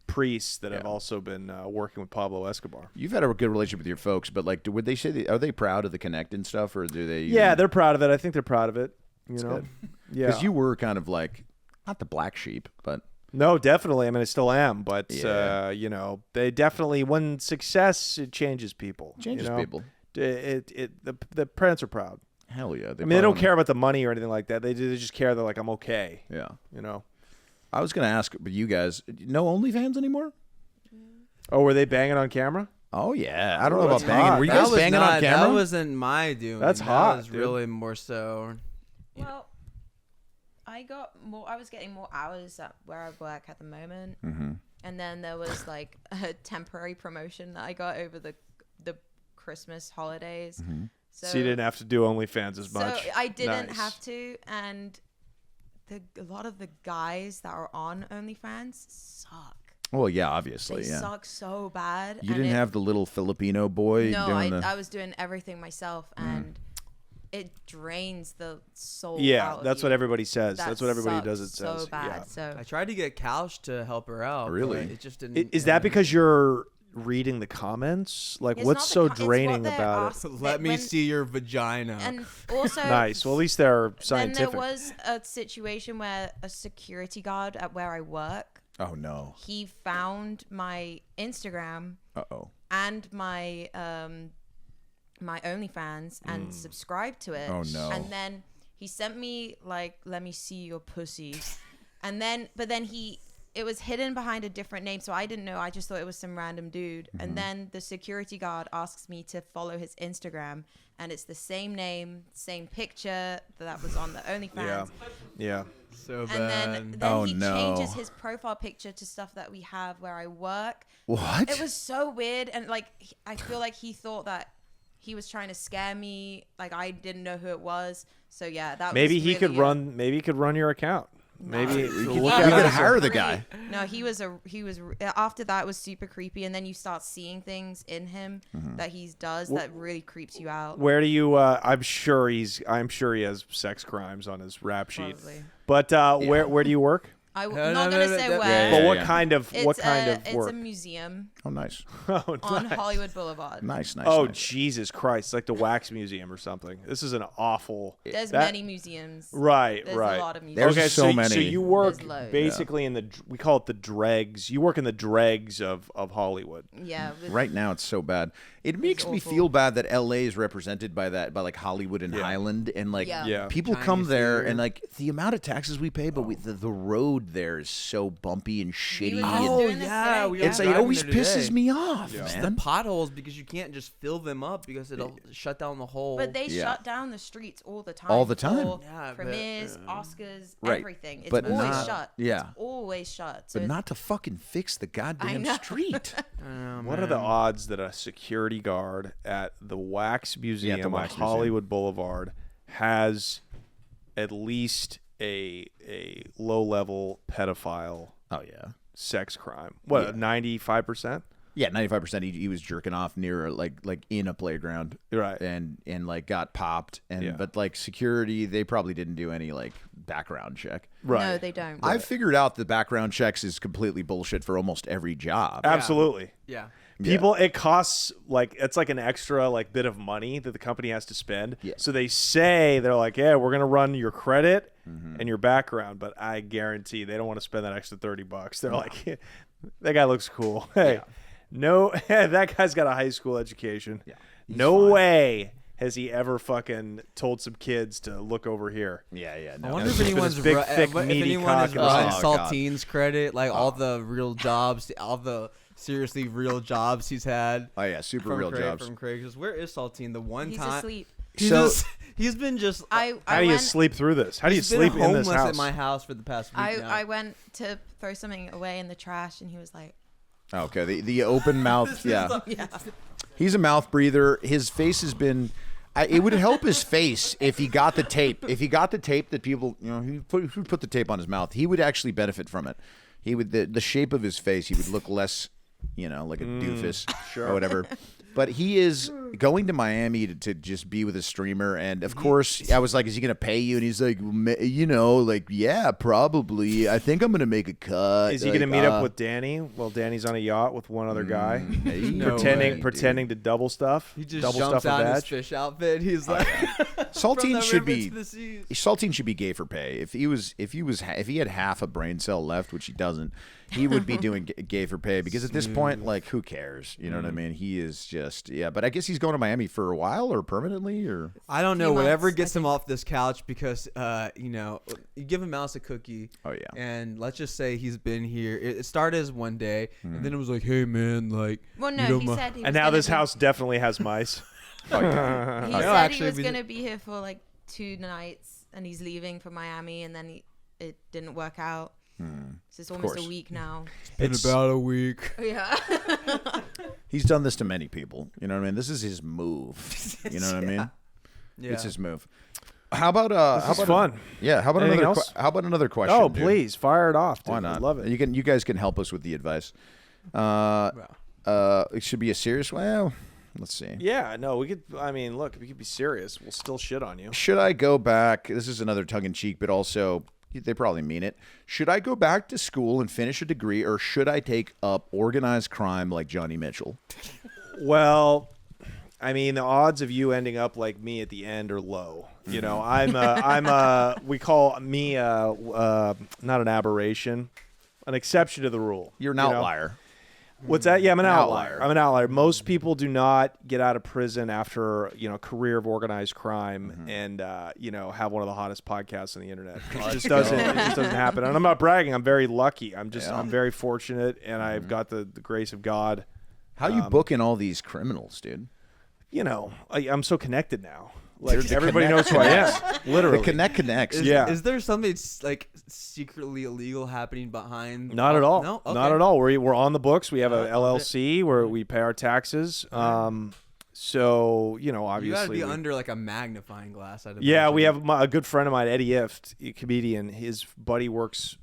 priests that have also been working with Pablo Escobar. You've had a good relationship with your folks, but like, would they say are they proud of the Connect and stuff, or do they? Yeah, they're proud of it. I think they're proud of it. Good. Yeah, because you were kind of like not the black sheep, but no, definitely. I mean, I still am, but they definitely when success it changes people. People. The parents are proud. Hell yeah! They don't care about the money or anything like that. They just care. They're like, I'm okay. Yeah. I was gonna ask, but you guys, no OnlyFans anymore? Oh, were they banging on camera? Oh yeah. I don't know about that's banging. hot. Were you That guys was banging not- on camera? That wasn't my doing. That's that hot, was dude. really more so. Well, I was getting more hours at where I work at the moment. And then there was like a temporary promotion that I got over the Christmas holidays. So you didn't have to do OnlyFans as much. So I didn't Nice. have to, and a lot of the guys that are on OnlyFans suck. Well, yeah, obviously, They suck so bad. You didn't have the little Filipino boy No, doing I was doing everything myself, and it drains the soul. Yeah, out of that's you. what everybody says. That that's what everybody sucks does. It so says. bad. Yeah. So I tried to get Couch to help her out. Really? but it just didn't. Is that because you're reading the comments? Like, It's what's not so the it's draining what they're about it? asking- Let me when- see your vagina. And also, Nice. Well, at least they're then scientific. there was a situation where a security guard at where I work, Oh no. he found my Instagram Uh-oh. and my my OnlyFans and subscribed to it. Oh, no. And then he sent me like, "Let me see your pussy," and then it was hidden behind a different name, so I didn't know. I just thought it was some random dude. And then the security guard asks me to follow his Instagram, and it's the same name, same picture that was on the OnlyFans. Yeah. so bad. And then Oh, he no. changes his profile picture to stuff that we have where I work. What? It was so weird, and like I feel like he thought that he was trying to scare me. Like I didn't know who it was. So yeah, that Maybe was he really could run. Maybe he could run your account. Maybe we look could at it as a- hire the guy. No, he was after that it was super creepy, and then you start seeing things in him that he does that really creeps you out. Where do you? I'm sure he has sex crimes on his rap sheet. Probably. But where do you work? I'm No, not no, gonna no, say that- where. Yeah, But yeah, what yeah. kind of It's work? It's a museum Oh, nice. Oh, on nice. Hollywood Boulevard. Nice. Oh, nice. Jesus Christ! Like the wax museum or something. This is an awful. There's that- many museums. Right, There's right. a lot of There's museums. Okay, so many. So you work There's loads. basically in we call it the dregs. You work in the dregs of Hollywood. Yeah. with- Right now, it's so bad. It makes me awful. feel bad that LA is represented by like Hollywood and Highland, and like Yeah. people Chinese come there theater. and like the amount of taxes we pay, but the road there is so bumpy and shitty. were just and doing this today. we it's were like, it driving always there pisses today. me off, It's the man. potholes because you can't just fill them up because it'll shut down the whole. But they Yeah. shut down the streets all the time. All the time. For Yeah, but, premieres, Oscars, Right. everything. It's But always not- shut. yeah. It's always shut. So But not to fucking fix the goddamn know. street. What are the odds that a security guard at the Wax Museum on Wax Museum. Hollywood Boulevard has at least a low-level pedophile Oh yeah. sex crime? What, Yeah. 95%? Yeah, 95%. He was jerking off near like in a playground, Right. And like got popped, and but like security, they probably didn't do any like background check. Right. No, they don't. I've figured out the background checks is completely bullshit for almost every job. Absolutely. Yeah. People, it costs like it's like an extra like bit of money that the company has to spend. Yeah. So they're like, yeah, we're gonna run your credit and your background, but I guarantee they don't want to spend that extra $30. They're like, that guy looks cool. Hey, no, that guy's got a high school education. Yeah, no way has he ever fucking told some kids to look over here. Yeah. I No. wonder if anyone's big, thick, if meaty anyone cock is in his running mouth. Saltine's credit, like all the real jobs, all the seriously real jobs he's had. Oh yeah, super from real Craig, jobs. From Craig, 'cause where is Saltine? The one He's time asleep. he's been just. I How do you went, sleep through this? How do you he's been sleep in homeless this house? at my house for the past week now. I went to throw something away in the trash, and he was like, Okay, the open mouth. Yeah, "Yeah." he's a mouth breather. His face has been. It would help his face if he got the tape. If he got the tape that people, he put the tape on his mouth. He would actually benefit from it. He would the shape of his face. He would look less, like a doofus or whatever. But he is going to Miami to just be with a streamer. And, of course, I was like, is he going to pay you? And he's like, yeah, probably. I think I'm going to make a cut. Is he going to meet up with Danny while Danny's on a yacht with one other guy? No pretending to double stuff? He just double jumps stuff out a in his badge? fish outfit. He's like, Saltine should be. Saltine Saltine should be gay for pay. If he had half a brain cell left, which he doesn't, he would be doing gay for pay because at this point, like, who cares? You know what I mean? He is just But I guess he's going to Miami for a while or permanently or. I don't know. Few Whatever months, gets I him off this couch because you give a mouse a cookie. Oh yeah. And let's just say he's been here. It started as one day, and then it was like, hey man, like. Well, no, you he know, said he was And now gonna this be- house definitely has mice. He said he actually, was we going to be here for like 2 nights, and he's leaving for Miami, and then it didn't work out. So it's almost course. a week now. It's about a week. Yeah. He's done this to many people. You know what I mean? This is his move. You know what I mean? Yeah. It's his move. How about This is fun. Yeah. How about Anything another? else? How about another question? Oh, dude? please fire it off. Dude. Why not? I love it. You guys can help us with the advice. It should be a serious. Well, let's see. Yeah, no, we could. I mean, look, if we could be serious, we'll still shit on you. Should I go back? This is another tongue in cheek, but also they probably mean it. Should I go back to school and finish a degree, or should I take up organized crime like Johnny Mitchell? Well, I mean, the odds of you ending up like me at the end are low. You know, we call me not an aberration, an exception to the rule. You're an you know? outlier. What's that? Yeah, I'm an outlier. outlier. I'm an outlier. Most people do not get out of prison after a career of organized crime and have one of the hottest podcasts on the internet. It just doesn't. It just doesn't happen. And I'm not bragging. I'm very lucky. I'm very fortunate, and I've got the grace of God. How you booking all these criminals, dude? I'm so connected now. Like The everybody connect knows who I am. Literally. The connect connects. Is there something like secretly illegal happening behind? Not at all. No, okay. Not at all. We're on the books. We have a LLC where we pay our taxes. So obviously You gotta be under like a magnifying glass. I'd Yeah, imagine. we have a good friend of mine, Eddie Ift, a comedian. His buddy works.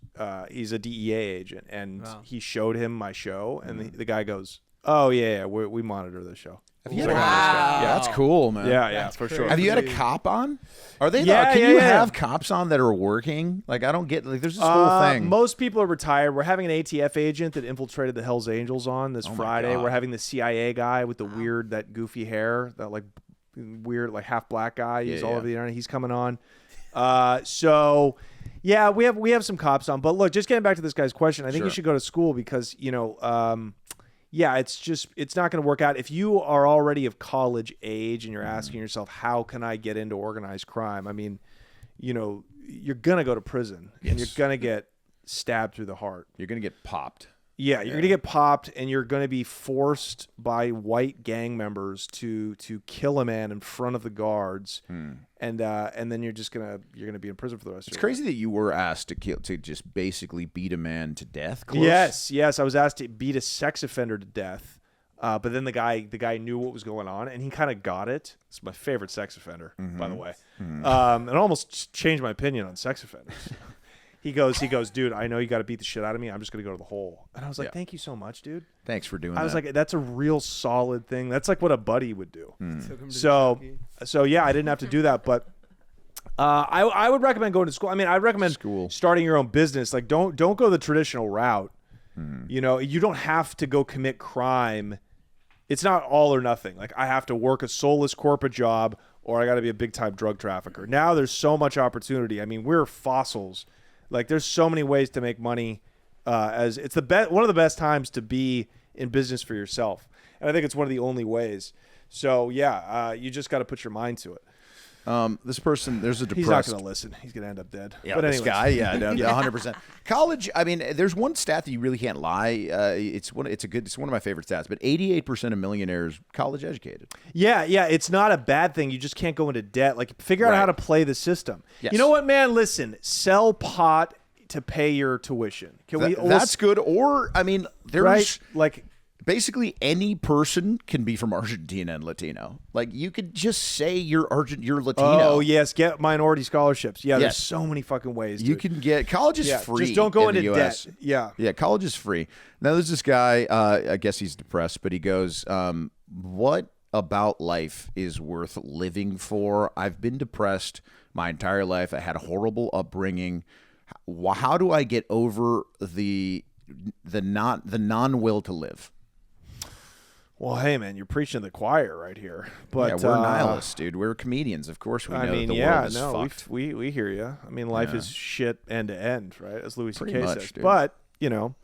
He's a DEA agent, and he showed him my show, and the guy goes, "Oh yeah, we monitor the show." Yeah, Wow. that's cool, man. Yeah, That's for crazy. sure. Have you had a cop on? Are they? Yeah, Can yeah, you yeah. have cops on that are working? Like I don't get. Like there's this whole thing. Most people are retired. We're having an ATF agent that infiltrated the Hells Angels on this my Friday. God. We're having the CIA guy with the that goofy hair, that like weird, like half black guy. He's all over the internet. He's coming on. So yeah, we have some cops on. But look, just getting back to this guy's question, I think you should go to school because it's not going to work out. If you are already of college age and you're asking yourself, how can I get into organized crime? I mean, you're going to go to prison and you're going to get stabbed through the heart. You're gonna get popped. Yeah, you're going to get popped and you're going to be forced by white gang members to kill a man in front of the guards. And then you're going to be in prison for the rest of It's your crazy that you were asked to just basically beat a man to death. Close. Yes. I was asked to beat a sex offender to death, but then the guy knew what was going on, and he kind of got it. It's my favorite sex offender, by the way. And it almost changed my opinion on sex offenders. He goes, dude, I know you got to beat the shit out of me. I'm just going to go to the hole. And I was like, Yeah. thank you so much, dude. Thanks for doing that. I was like, that's a real solid thing. That's like what a buddy would do. Took him to So Chucky. yeah, I didn't have to do that, but I would recommend going to school. I mean, I'd recommend starting your own business. Like, don't go the traditional route. You know, you don't have to go commit crime. It's not all or nothing. Like, I have to work a soulless corporate job or I got to be a big time drug trafficker. Now there's so much opportunity. I mean, we're fossils. Like, there's so many ways to make money. As it's one of the best times to be in business for yourself, and I think it's one of the only ways. So yeah, you just got to put your mind to it. This person, there's a depressed. He's not going to listen. He's going to end up dead. Yeah, but this anyways. guy, yeah, no, 100%. College, I mean, there's one stat that you really can't lie. It's one of my favorite stats. But 88% of millionaires college educated. Yeah, it's not a bad thing. You just can't go into debt. Like, figure out how to play the system. Yes. You know what, man? Listen, sell pot to pay your tuition. That's good. Or I mean, there's right? Like, basically any person can be from Argentina and Latino. Like, you could just say you're Latino. Oh yes, get minority scholarships. Yeah, Yes. there's so many fucking ways. You dude. can get college is free. Just don't go in into the US. debt. Yeah, college is free. Now there's this guy. I guess he's depressed, but he goes, "What about life is worth living for? I've been depressed my entire life. I had a horrible upbringing. How do I get over the non-will to live?" Well, hey, man, you're preaching to the choir right here. But yeah, we're nihilists, dude. We're comedians. Of course we know that the world is fucked. we hear you. I mean, life is shit end to end, right? As Louis Pretty C.K. much, says. dude. But, you know,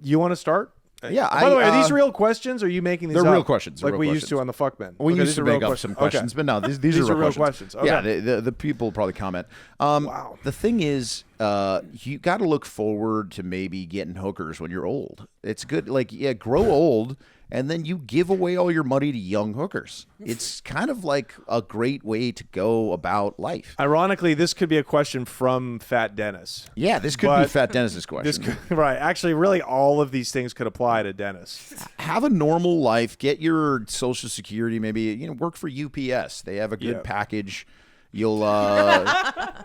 you want to start? Yeah. By the way, are these real questions? Or are you making these They're up? real questions. Like we used to on the Fuckmen. We Okay, used these to are real make up questions. some questions, but no, these These are are real real questions. Yeah, Okay. the people will probably comment. Wow. The thing is, you got to look forward to maybe getting hookers when you're old. It's good. Like, yeah, grow old, and then you give away all your money to young hookers. It's kind of like a great way to go about life. Ironically, this could be a question from Fat Dennis. Yeah, this could be Fat Dennis's question. Right. Actually, really, all of these things could apply to Dennis. Have a normal life. Get your Social Security. Maybe work for UPS. They have a good package. You'll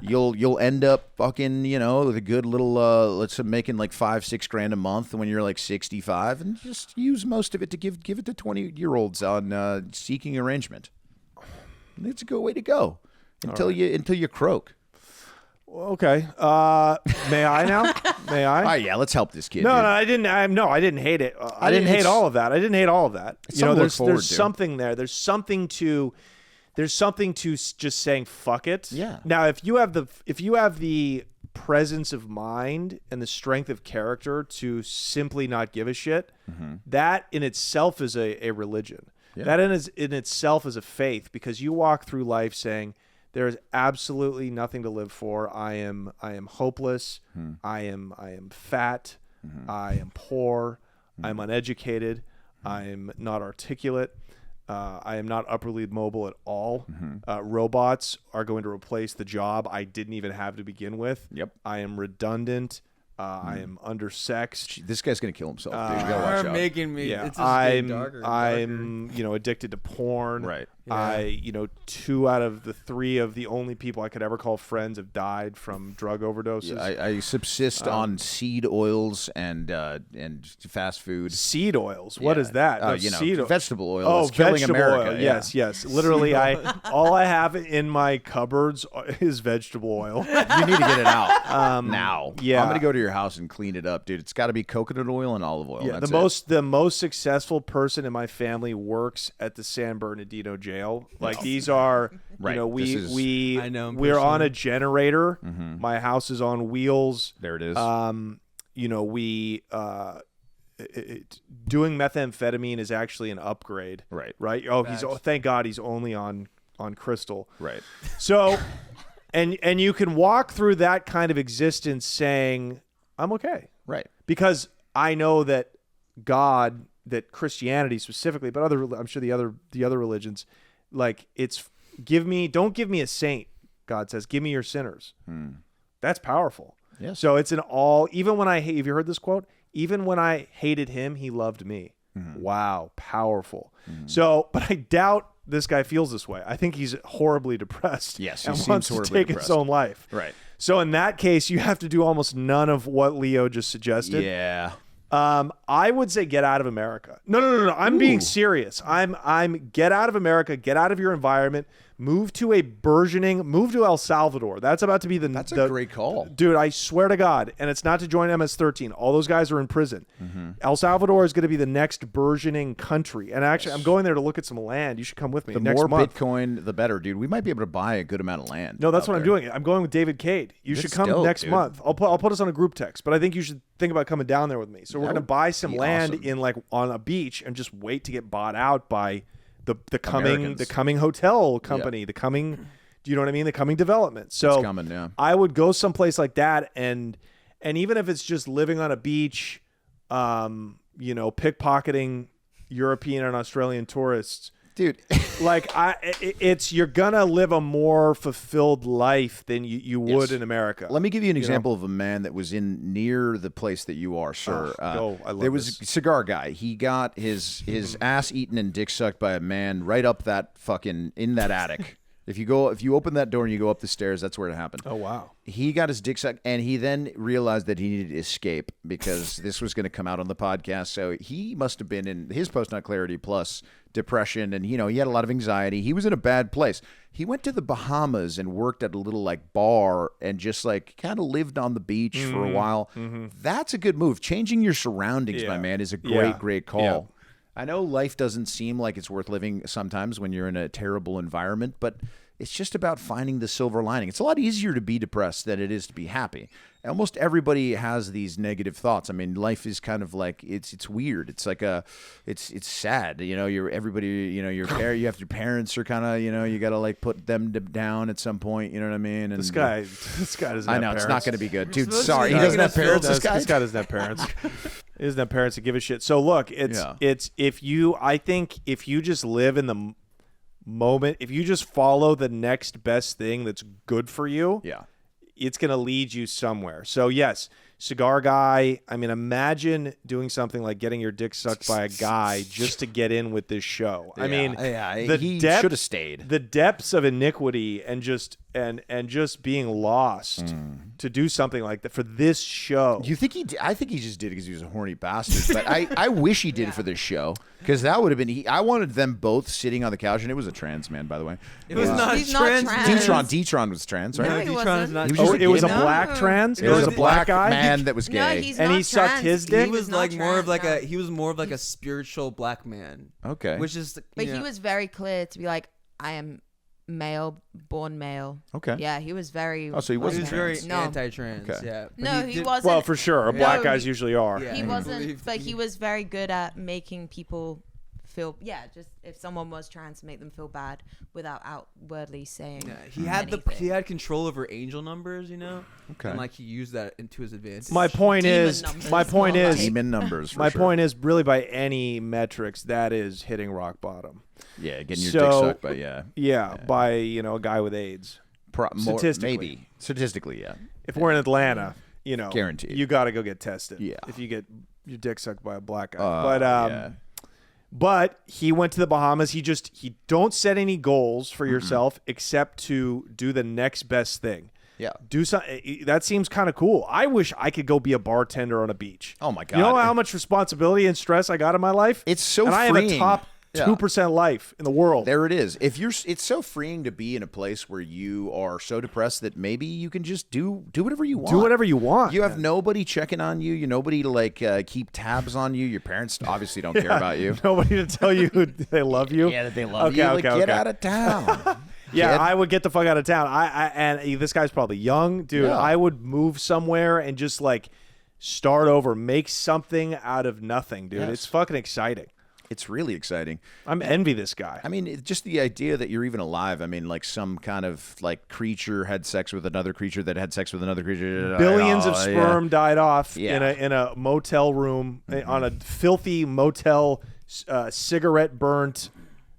you'll end up fucking with a good little let's say making like $5-6 grand a month when you're like 65, and just use most of it to give it to 20-year-olds on seeking arrangement. It's a good way to go until you croak. Okay. May I now? May I? All right, yeah, let's help this kid. No, dude. I didn't. I didn't hate it. I didn't hate all of that. I didn't hate all of that. It's something to look forward there's to. something there. There's something to just saying fuck it. Yeah. Now, if you have the presence of mind and the strength of character to simply not give a shit, that in itself is a religion. Yeah. That in itself is a faith, because you walk through life saying, there is absolutely nothing to live for. I am hopeless. I am fat. I am poor. I'm uneducated. I'm not articulate. I am not upperly mobile at all. Robots are going to replace the job I didn't even have to begin with. Yep. I am redundant. I am undersexed. This guy's gonna kill himself, dude. You gotta watch You're out. making me. Yeah, It's just getting darker and I'm addicted to porn. Right. I 2 out of the 3 of the only people I could ever call friends have died from drug overdoses. Yeah, I subsist on seed oils and fast food. Seed oils. What is that? No, seed vegetable oil. Oh, is killing vegetable America. oil. Yeah. Yes. Literally, all I have in my cupboards is vegetable oil. You need to get it out now. yeah. I'm gonna go to your house and clean it up, dude. It's got to be coconut oil and olive oil. Yeah, That's the most successful person in my family works at the San Bernardino jail. Like, these are, Right. I know I know him we're on personally. a generator. My house is on wheels. There it is. Doing methamphetamine is actually an upgrade. Right. Right. Oh, Facts. thank God he's only on crystal. Right. So, and you can walk through that kind of existence saying, I'm okay. Right. Because I know that God, that Christianity specifically, but I'm sure the other religions, like, don't give me a saint, God says, give me your sinners. That's powerful. Yes. So it's have you heard this quote? Even when I hated him, he loved me. Wow, powerful. So, but I doubt this guy feels this way. I think he's horribly depressed. Yes, he and seems wants to horribly take depressed. his own life. Right. So in that case, you have to do almost none of what Leo just suggested. Yeah. I would say get out of America. No. I'm being serious. I'm get out of America. Get out of your environment. Move to move to El Salvador. That's about to be That's a great call. Dude, I swear to God. And it's not to join MS-13. All those guys are in prison. El Salvador is going to be the next burgeoning country. And actually, I'm going there to look at some land. You should come with me The next more month. Bitcoin, the better, dude. We might be able to buy a good amount of land. No, that's out what I'm there. doing. I'm going with David Cade. You should That's come dope, next dude. month. I'll put us on a group text, but I think you should think about coming down there with me. So we're That going to would buy some be land awesome. in like on a beach and just wait to get bought out by the Americans. coming hotel company, the coming, do you know what I mean? The coming development. So It's coming, yeah. I would go someplace like that, and even if it's just living on a beach, pickpocketing European and Australian tourists. Dude. Like you're gonna live a more fulfilled life than you would in America. Let me give you an example of a man that was near the place that you are, sir. I love there was this. a cigar guy. He got his ass eaten and dick sucked by a man right up that fucking in that attic. If you open that door and you go up the stairs, that's where it happened. Oh wow. He got his dick sucked, and he then realized that he needed to escape because this was going to come out on the podcast. So he must have been in his post-nut clarity plus depression, and he had a lot of anxiety. He was in a bad place. He went to the Bahamas and worked at a little like bar and just like kind of lived on the beach for a while. That's a good move. Changing your surroundings, my man, is a great call. Yeah. I know life doesn't seem like it's worth living sometimes when you're in a terrible environment, but it's just about finding the silver lining. It's a lot easier to be depressed than it is to be happy. Almost everybody has these negative thoughts. I mean, life is kind of like it's weird. It's like it's sad. You have your parents are kind of you got to like put them down at some point. You know what I mean? And This guy doesn't have I know parents. it's not going to be good, dude. supposed to Sorry, be he doesn't have negative parents. This This guy. guy doesn't have parents. He doesn't have parents to give a shit. So look, I think if you just live in the moment, if you just follow the next best thing that's good for you, it's going to lead you somewhere. So yes, cigar guy. I mean, imagine doing something like getting your dick sucked by a guy just to get in with this show. I mean, he should have stayed. The depths of iniquity and just being lost to do something like that for this show. You think he? I think he just did it because he was a horny bastard. But I wish he did it for this show because that would have been. I wanted them both sitting on the couch, and it was a trans man, by the way. It was not He's not trans. trans. Detron was trans, right? No, he Detron is wasn't. not. He was just It was a gay man. black trans. It was a black guy. man that was gay. No, he's And not he sucked trans. his dick? He was not like more of trans, like no. he was more of like a spiritual black man. Okay. Which is But he was very clear to be like, I am male, born male. Okay. Yeah, he was very. Oh, so he He wasn't was very trans. No. anti-trans. Okay. Yeah. But No, he did- wasn't. Well, for sure, black No, guys he- usually are. Yeah. He I wasn't, believe but he was very good at making people feel. Yeah, just if someone was trans, make them feel bad without outwardly saying. Yeah, he had anything. he had control over angel numbers, Okay. and like he used that into his advantage. My point Demon is, numbers, my point more is, like- Demon numbers. For my sure. point is, really by any metrics, that is hitting rock bottom. Yeah, getting your So- dick sucked, but yeah. Yeah, by a guy with AIDS. More, Statistically. maybe statistically, yeah. If we're in Atlanta, Guaranteed. you got to go get tested. Yeah. If you get your dick sucked by a black guy, Yeah. but he went to the Bahamas. He don't set any goals for yourself except to do the next best thing. Yeah. Do something that seems kind of cool. I wish I could go be a bartender on a beach. Oh my God. You know how much responsibility and stress I got in my life? It's so and I have a freeing. top Yeah. 2% life in the world. There it is. It's so freeing to be in a place where you are so depressed that maybe you can just do whatever you want. Do whatever you want. You have nobody checking on you. Nobody to like keep tabs on you. Your parents obviously don't care about you. Nobody to tell you they love you. Yeah, that they love Okay, you. okay, Like, okay. get out of town. Yeah, kid. I would get the fuck out of town. And this guy's probably young, dude. Yeah. I would move somewhere and just like start over, make something out of nothing, dude. Yes. It's fucking exciting. It's really exciting. I'm envy this guy. I mean, just the idea that you're even alive. I mean, like some kind of like creature had sex with another creature that had sex with another creature. Billions of Oh, sperm died off Yeah. in a motel room on a filthy motel, cigarette burnt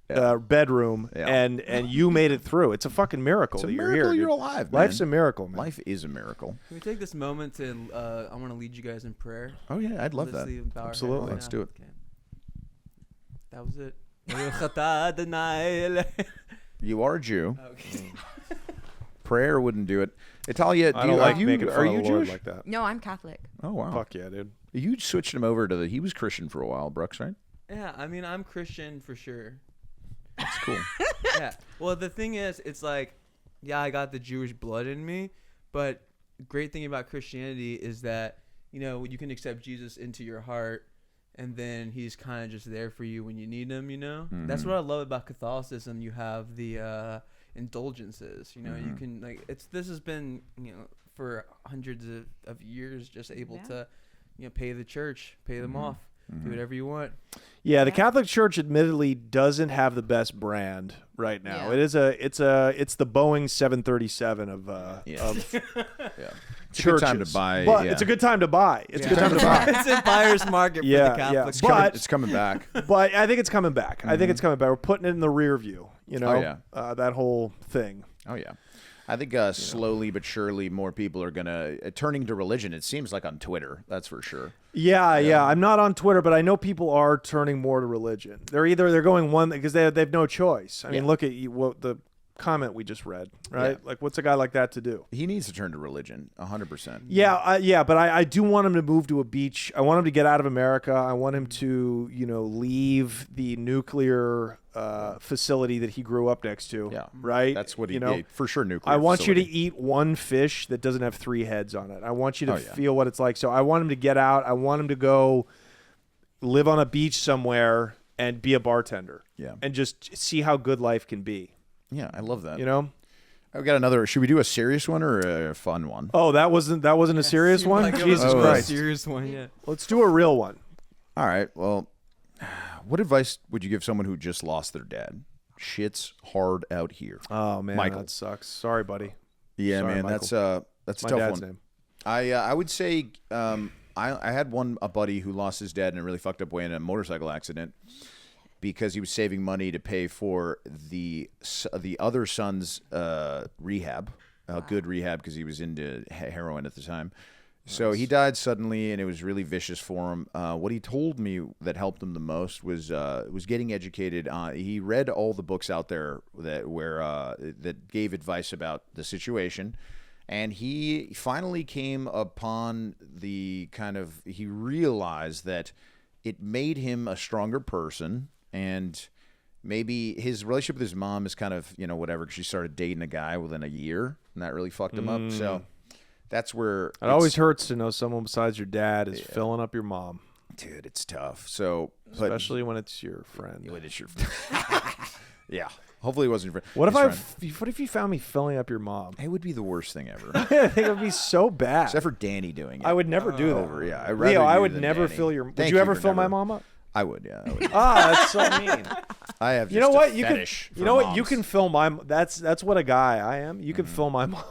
bedroom, Yeah. and you made it through. It's a fucking miracle It's a that you're miracle here. you're dude. alive, man. Life's a miracle, man. Life is a miracle. Can we take this moment to? I want to lead you guys in prayer. Oh yeah, I'd love Let's that. bow our heads Absolutely. right Let's now. do it. Okay. That was it. You are a Jew. Okay. Prayer wouldn't do it. Italia, I don't like making fun are of you the Lord Jewish? like that. No, I'm Catholic. Oh wow. Fuck yeah, dude. You switched him over to he was Christian for a while, Brooks, right? Yeah, I mean, I'm Christian for sure. That's cool. Yeah. Well, the thing is, it's like, yeah, I got the Jewish blood in me, but the great thing about Christianity is that, you know, you can accept Jesus into your heart, and then he's kind of just there for you when you need him, you know? That's what I love about Catholicism. You have the indulgences, you know, you can, like, this has been, you know, for hundreds of years, just able to, you know, pay the church, pay them off, do whatever you want. Yeah, the Catholic Church admittedly doesn't have the best brand right now. Yeah. It's the Boeing 737 of Yeah. churches. It's a good time to buy. But yeah. it's a good time to buy. It's a good time to buy. It's a buyer's market for Yeah, the yeah. Catholic. It's But- coming, it's coming back. But I think it's coming back. I think it's coming back. We're putting it in the rear view. You know, Oh, yeah. That whole thing. Oh yeah, I think slowly but surely more people are gonna turning to religion. It seems like on Twitter, that's for sure. Yeah. I'm not on Twitter, but I know people are turning more to religion. They're going one because they have no choice. I mean, look at what the comment we just read, right? Yeah. Like, what's a guy like that to do? He needs to turn to religion, 100%. Yeah, but I do want him to move to a beach. I want him to get out of America. I want him to, leave the nuclear facility that he grew up next to. Yeah. Right? That's what he yeah, for sure. Nuclear. I want you to facility. eat one fish that doesn't have 3 heads on it. I want you to Oh, yeah. feel what it's like. So I want him to get out. I want him to go live on a beach somewhere and be a bartender. Yeah. And just see how good life can be. Yeah, I love that. You know? I've got another. Should we do a serious one or a fun one? Oh, that wasn't a serious Seemed one? like it Jesus was a Christ. serious one, yeah. Let's do a real one. All right. Well, what advice would you give someone who just lost their dad? Shit's hard out here. Oh man, Michael. that sucks. Sorry, buddy. Yeah, Sorry, man. Michael. That's a My tough dad's one. name. I would say I had a buddy who lost his dad in a really fucked up way in a motorcycle accident because he was saving money to pay for the other son's rehab, good rehab because he was into heroin at the time. So he died suddenly, and it was really vicious for him. What he told me that helped him the most was getting educated. He read all the books out there that gave advice about the situation, and he finally came upon he realized that it made him a stronger person, and maybe his relationship with his mom is kind of whatever. 'Cause she started dating a guy within a year, and that really fucked him up. So. That's where It always hurts to know someone besides your dad is filling up your mom, dude. It's tough. So, especially when it's your friend. when it's your, yeah. Hopefully, it wasn't your friend. What His friend. if you found me filling up your mom? It would be the worst thing ever, I think it would be so bad. except for Danny doing it. I would never do that. over. Yeah, I'd Leo, rather I you would than never Danny. fill your. Would Thank you ever for fill my never- mom up? I would. Yeah. I would. That's so mean. I have. You know just a what? You can. fetish You for know what? You moms. can fill my. That's what a guy I am. You can fill my mom.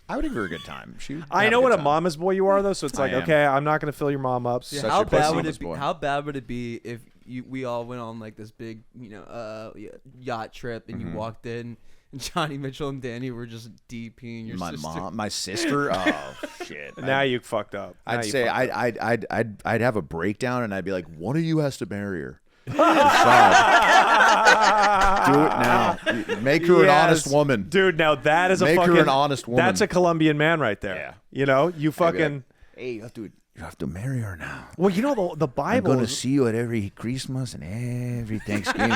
I would give her a good time. I know what a mama's boy you are though, so it's I like, am. okay, I'm not gonna fill your mom up. Yeah, Such how a bad pussy would mama's it be? boy. How bad would it be if we all went on like this big, yacht trip and you walked in and Johnny Mitchell and Danny were just DPing your My sister? mom, my sister. Oh shit. Now you fucked up. Now I'd you say fucked up. I'd have a breakdown and I'd be like, one of you has to marry her. Do it now. Make her an honest Yes. woman. Dude, now that is Make a her fucking an honest woman. That's a Colombian man right there. Yeah. You know, you I'd be like, fucking. hey, you have to marry her now. Well, you know the I'm Bible. gonna see you at every Christmas and every Thanksgiving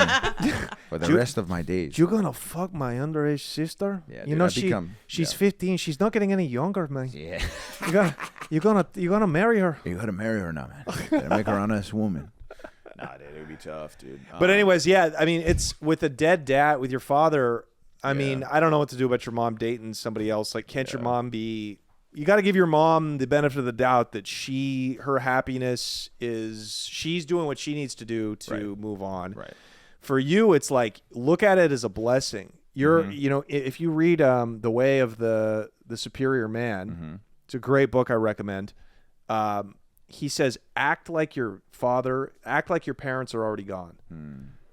for the rest of my days. You're gonna fuck my underage sister. Yeah, you dude, know I'd become- she's yeah. 15. She's not getting any younger, man. Yeah, You're gonna marry her. you gotta marry her now, man. Gotta make her an honest woman. Nah, dude, it would be tough, dude. But anyways, yeah. I mean, it's with a dead dad with your father. I mean, I don't know what to do about your mom dating somebody else. Like, can't your mom be? You got to give your mom the benefit of the doubt that her happiness is she's doing what she needs to do to move on. right. For you, it's like look at it as a blessing. You're, if you read The Way of the Superior Man, it's a great book I recommend. He says, act like your parents are already gone.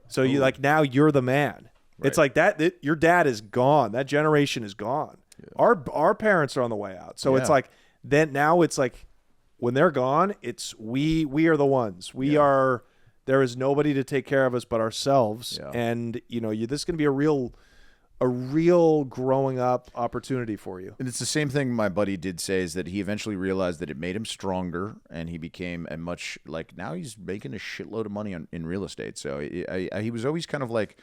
So you like now you're the man. Right. It's like that. Your dad is gone. That generation is gone. Yeah. Our parents are on the way out. So it's like then now it's like when they're gone, it's we are the ones. We are There is nobody to take care of us but ourselves. Yeah. And, this is going to be a real growing up opportunity for you. And it's the same thing my buddy did say, is that he eventually realized that it made him stronger, and he became a much, like, now he's making a shitload of money in real estate. So he was always kind of like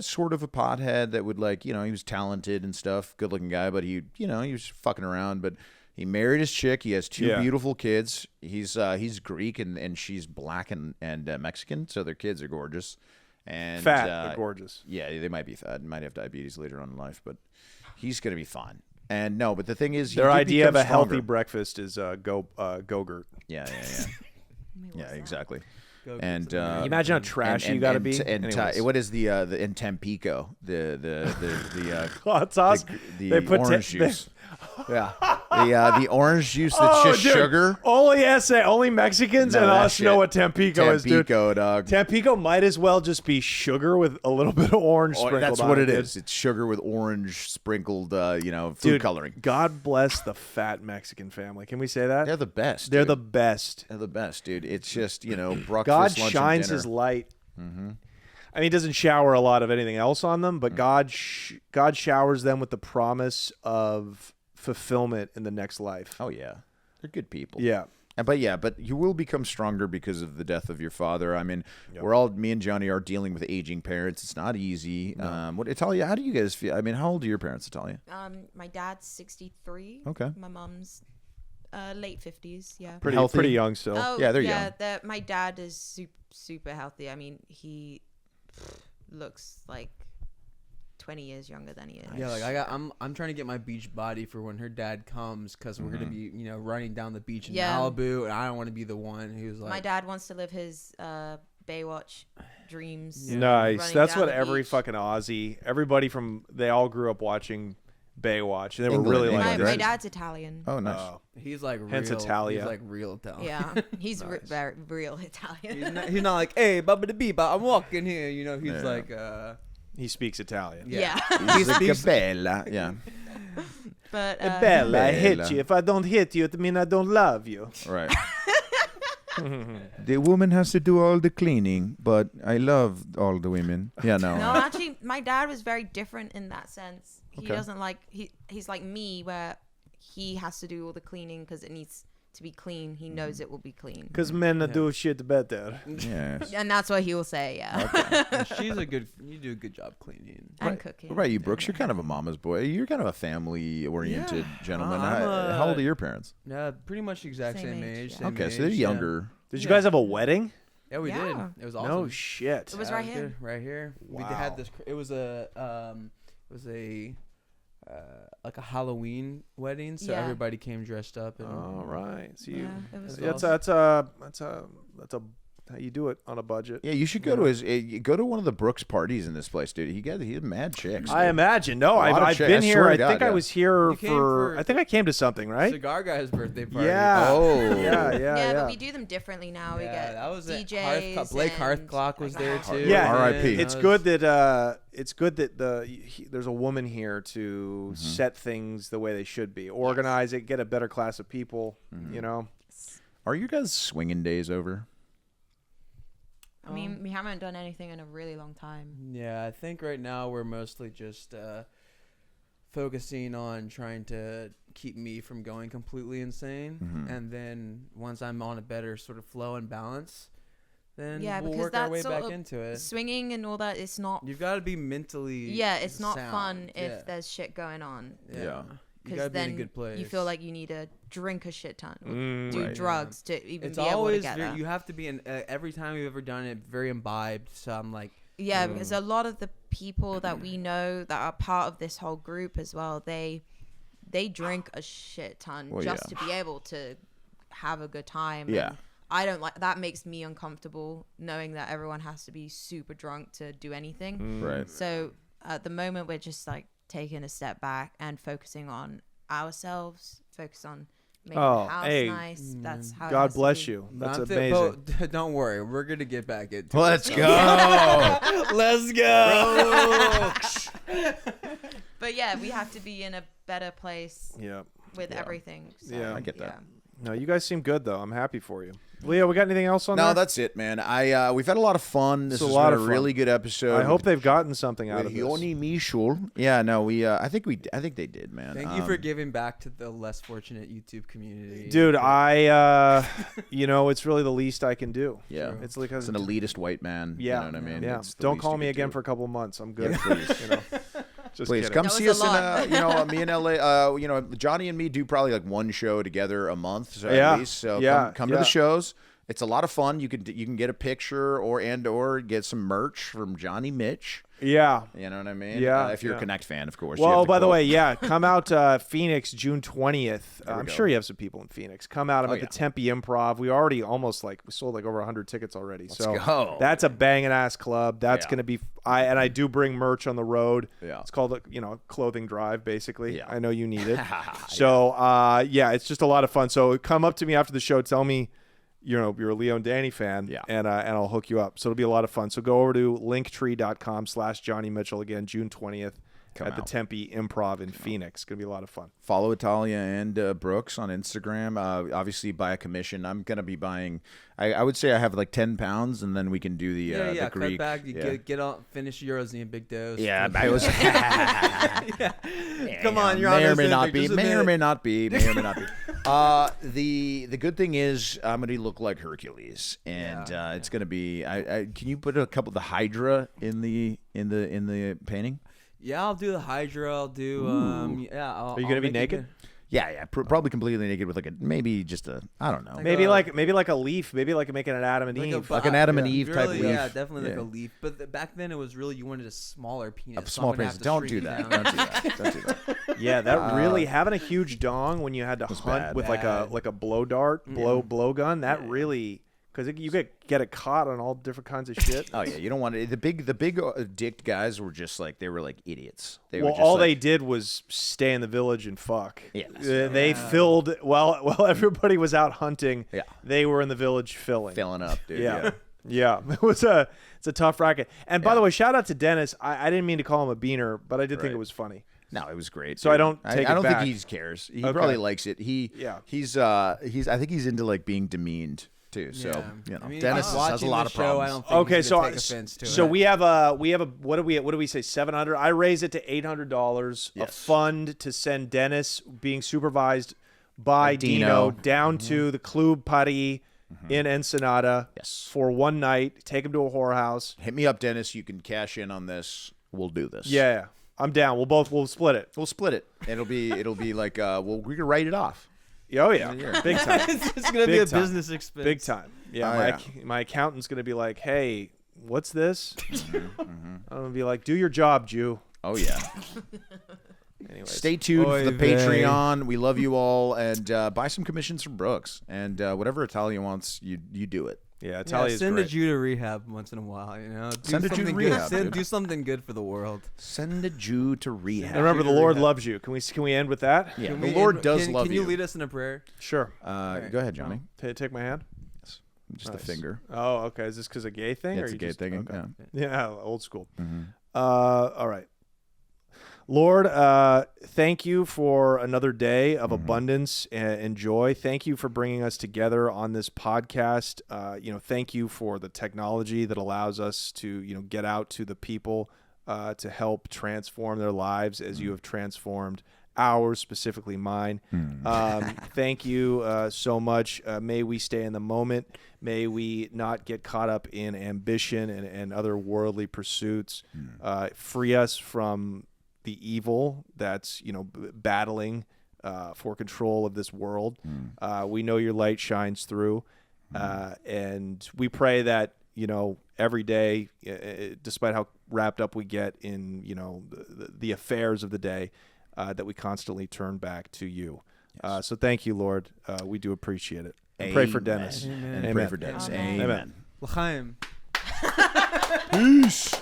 sort of a pothead that would, like, he was talented and stuff, good looking guy, but he was fucking around. But he married his chick. He has two beautiful kids. He's Greek and she's black and Mexican, so their kids are gorgeous. And fat, but gorgeous. Yeah, they might be fat. Might have diabetes later on in life, but he's gonna be fine. And no, but the thing is, their idea of a stronger. healthy breakfast is Go-Gurt. Yeah, exactly. And Can you imagine how trashy you got to be? What is the in Tampico the hot sauce? The orange juice. Yeah, the orange juice that's just dude, sugar. Only Mexicans and us know what Tampico is, dude. Tampico, dog. Tampico might as well just be sugar with a little bit of orange sprinkled That's on what it. it is. It's sugar with orange sprinkled, food Dude, coloring. God bless the fat Mexican family. Can we say that? They're the best. They're dude. the best. They're the best, dude. It's just, breakfast, God lunch, shines and his dinner. light. Mm-hmm. I mean, he doesn't shower a lot of anything else on them, but God showers them with the promise of fulfillment in the next life. Oh yeah, they're good people. Yeah. But you will become stronger because of the death of your father. I mean, me and Johnny are dealing with aging parents. It's not easy. No. Italia, how do you guys feel? I mean, how old are your parents, Italia? My dad's 63. Okay. My mom's late 50s. Yeah. Pretty young still. Oh, yeah, they're young. My dad is super healthy. I mean, he looks like 20 years younger than he is. Yeah, like I'm trying to get my beach body for when her dad comes, because we're gonna be running down the beach in Malibu, and I don't want to be the one who's like. My dad wants to live his Baywatch dreams. Nice. That's what every beach. fucking Aussie, everybody they all grew up watching Baywatch, and they were England, really England, like. My right? dad's Italian. Oh, nice. he's like real. Hence Italia. He's like real Italian. Yeah, he's very real Italian. He's not like, hey, bubba the beep, I'm walking here. He's like. He speaks Italian. Yeah. He's like a bella. Yeah. But Bella, I hit you. If I don't hit you, it means I don't love you. Right. The woman has to do all the cleaning, but I love all the women. Yeah, no. No, actually, my dad was very different in that sense. He Okay. doesn't like he's like me, where he has to do all the cleaning because it needs to be clean. He knows it will be clean, Because men do shit better. Yes. and that's what he will say. Yeah, You do a good job cleaning. and cooking. What about you, Brooks? You're kind of a mama's boy. You're kind of a family-oriented gentleman. I'm How old are your parents? Yeah, pretty much the exact Same same age, age. yeah. Same Okay, so they're age, younger. Did you guys have a wedding? Yeah, we did. Yeah. It was awesome. No shit. It was Yeah, right it here. good. Right here. We Wow. had this. It was a like a Halloween wedding, so Yeah. everybody came dressed up. And All right. So you. Yeah, it was That's a how you do it on a budget. Yeah, you should go to go to one of the Brooks parties in this place, dude. He had mad chicks. I dude. imagine. No, lot of I've chicks. been I here. swear to I God, think I yeah. was here You came for. for- I think I came to something, right? Cigar Guy's birthday party. Yeah. Oh. Yeah. but we do them differently now. We Yeah, get that was it. DJs. Blake and, Hearthclock was like, there that. too. Yeah. R.I.P. It's good that there's a woman here to set things the way they should be, organize it, get a better class of people. You know. Are your guys swinging days over? I mean, we haven't done anything in a really long time. Yeah, I think right now we're mostly just focusing on trying to keep me from going completely insane, and then once I'm on a better sort of flow and balance, then Yeah, we'll because work our that's way sort back of into it. Swinging and all that, it's not. You've got to be mentally. Yeah, it's not sound. fun if Yeah. there's shit going on. Yeah. You Because gotta be in a then good place. you feel like you need to drink a shit ton, or do Right. drugs to even It's be able to always get there. you have to be in every time you've ever done it very imbibed. So I'm like, Yeah, because a lot of the people that we know that are part of this whole group as well, they drink a shit ton Well, just yeah. to be able to have a good time. Yeah. And I don't like that. Makes me uncomfortable knowing that everyone has to be super drunk to do anything. Right. So at the moment, we're just like taking a step back and focusing on ourselves, focus on making Oh, the house hey, nice. That's how. it God has to bless be. you. That's not amazing. but don't worry, we're gonna get back into Let's it. go. Let's go. But yeah, we have to be in a better place Yeah. with everything. So, Yeah. I get that. No, you guys seem good though. I'm happy for you. Leo, we got anything else on No, there? that's it, man. We've had a lot of fun. This It's a has lot been of a fun. really good episode. I hope they've gotten something out of this. Yoni Michel. Yeah, no, I think they did, man. Thank you for giving back to the less fortunate YouTube community. Dude, it's really the least I can do. Yeah, It's like it's an elitist white man. Yeah, you know what I mean. Yeah. It's the Don't least call you me could again do. for a couple of months. I'm good. Yeah, please. Just Please kidding. come That see was us a in me in LA. Johnny and me do probably like one show together a month, so Yeah. at least. So Yeah. come to the shows. It's a lot of fun. You can get a picture or get some merch from Johnny Mitch. Yeah. You know what I mean? Yeah, If you're yeah. a Connect fan, of course. You Well, have to by the quote. way, yeah, come out Phoenix June 20th. There we I'm go. sure you have some people in Phoenix. Come out. I'm Oh, at yeah. the Tempe Improv. We already we sold like over 100 tickets already. Let's so go. that's a banging ass club. That's Yeah. going to be I do bring merch on the road. Yeah. It's called clothing drive basically. Yeah. I know you need it. So, it's just a lot of fun. So come up to me after the show, tell me you're a Leo and Danny fan, Yeah. and I'll hook you up. So it'll be a lot of fun. So go over to linktree.com/Johnny Mitchell again, June 20th Come at the out. Tempe Improv in Phoenix. It's going to be a lot of fun. Follow Italia and Brooks on Instagram. Obviously, buy a commission. I'm gonna be buying. I would say I have like 10 pounds, and then we can do the the cut Greek. back. You yeah. get on, finish Euros in a big dose. Yeah, I was. Come on, you're may on or may this not Olympic, be. just May or admit may it. not be. May or may not be. The good thing is I'm gonna look like Hercules, and it's gonna be. Can you put a couple of the Hydra in the painting? Yeah, I'll do the Hydra. I'll do. Are you going to be naked? Yeah. Probably completely naked with maybe just I don't know. Like Maybe a- like a leaf. Maybe like making an Adam and Eve. Like an Adam and Eve type really, leaf. Yeah, definitely like Yeah. a leaf. But back then it was really you wanted a smaller penis. A so small I'm gonna penis. have to Don't do shrink that. it Don't down. do that. Don't do that. Yeah, that really having a huge dong when you had to hunt bad. with like a blow dart, blow gun. That really because you get it caught on all different kinds of shit. Oh yeah, you don't want it. The big dicked guys were just like they were like idiots. They were Well, just all like, they did was stay in the village and fuck. Yeah. They filled while everybody was out hunting. Yeah. They were in the village filling. filling up, dude. Yeah. Yeah. It's a tough racket. And by the way, shout out to Dennis. I didn't mean to call him a beaner, but I did think Right. it was funny. No, it was great. So dude. I don't take I it don't back. think he cares. He Okay. probably likes it. Yeah. He's I think he's into like being demeaned too. So I mean, Dennis if he's has a watching lot the of show, problems. I don't think Okay, he's so gonna take offense to so it. we have a what do we say $700? I raise it to $800. A Yes. fund to send Dennis being supervised by Dino. Dino down to the Club Paris in Ensenada Yes. for one night. Take him to a whorehouse. Hit me up, Dennis. You can cash in on this. We'll do this. Yeah, I'm down. We'll split it. We'll split it. It'll be like we can write it off. Oh yeah, big time. it's gonna be Big a time. business expense. Big time. Yeah, Oh, my accountant's gonna be like, hey, what's this? Mm-hmm, I'm gonna be like, do your job, Jew. Oh yeah. Anyways. Stay tuned Oy for the vey. Patreon. We love you all, and buy some commissions from Brooks. And whatever Italia wants, you do it. Yeah, Yeah, Italia's send great. a Jew to rehab once in a while. Do Send a Jew to something rehab, good. dude. Do something good for the world. Send a Jew to And rehab. remember, the Jew to Lord rehab. loves you. Can we end with that? Yeah, Can the we Lord end- does can, love Can you lead us in a prayer? Sure. Go ahead, Johnny. Take my hand. Just Nice. a finger. Oh, okay. Is this because a gay thing? It's or a you gay just- thing. Okay. Yeah. Yeah, old school. Mm-hmm. All right. Lord, thank you for another day of abundance and joy. Thank you for bringing us together on this podcast. Thank you for the technology that allows us to, get out to the people to help transform their lives as you have transformed ours, specifically mine. Thank you so much. May we stay in the moment. May we not get caught up in ambition and other worldly pursuits. Free us from the evil that's battling for control of this world. We know your light shines through, and we pray that every day, despite how wrapped up we get in the affairs of the day, that we constantly turn back to you. So thank you, Lord. We do appreciate it. And pray for Dennis. And Amen. pray for Dennis. Amen. Amen. L'chaim. Peace.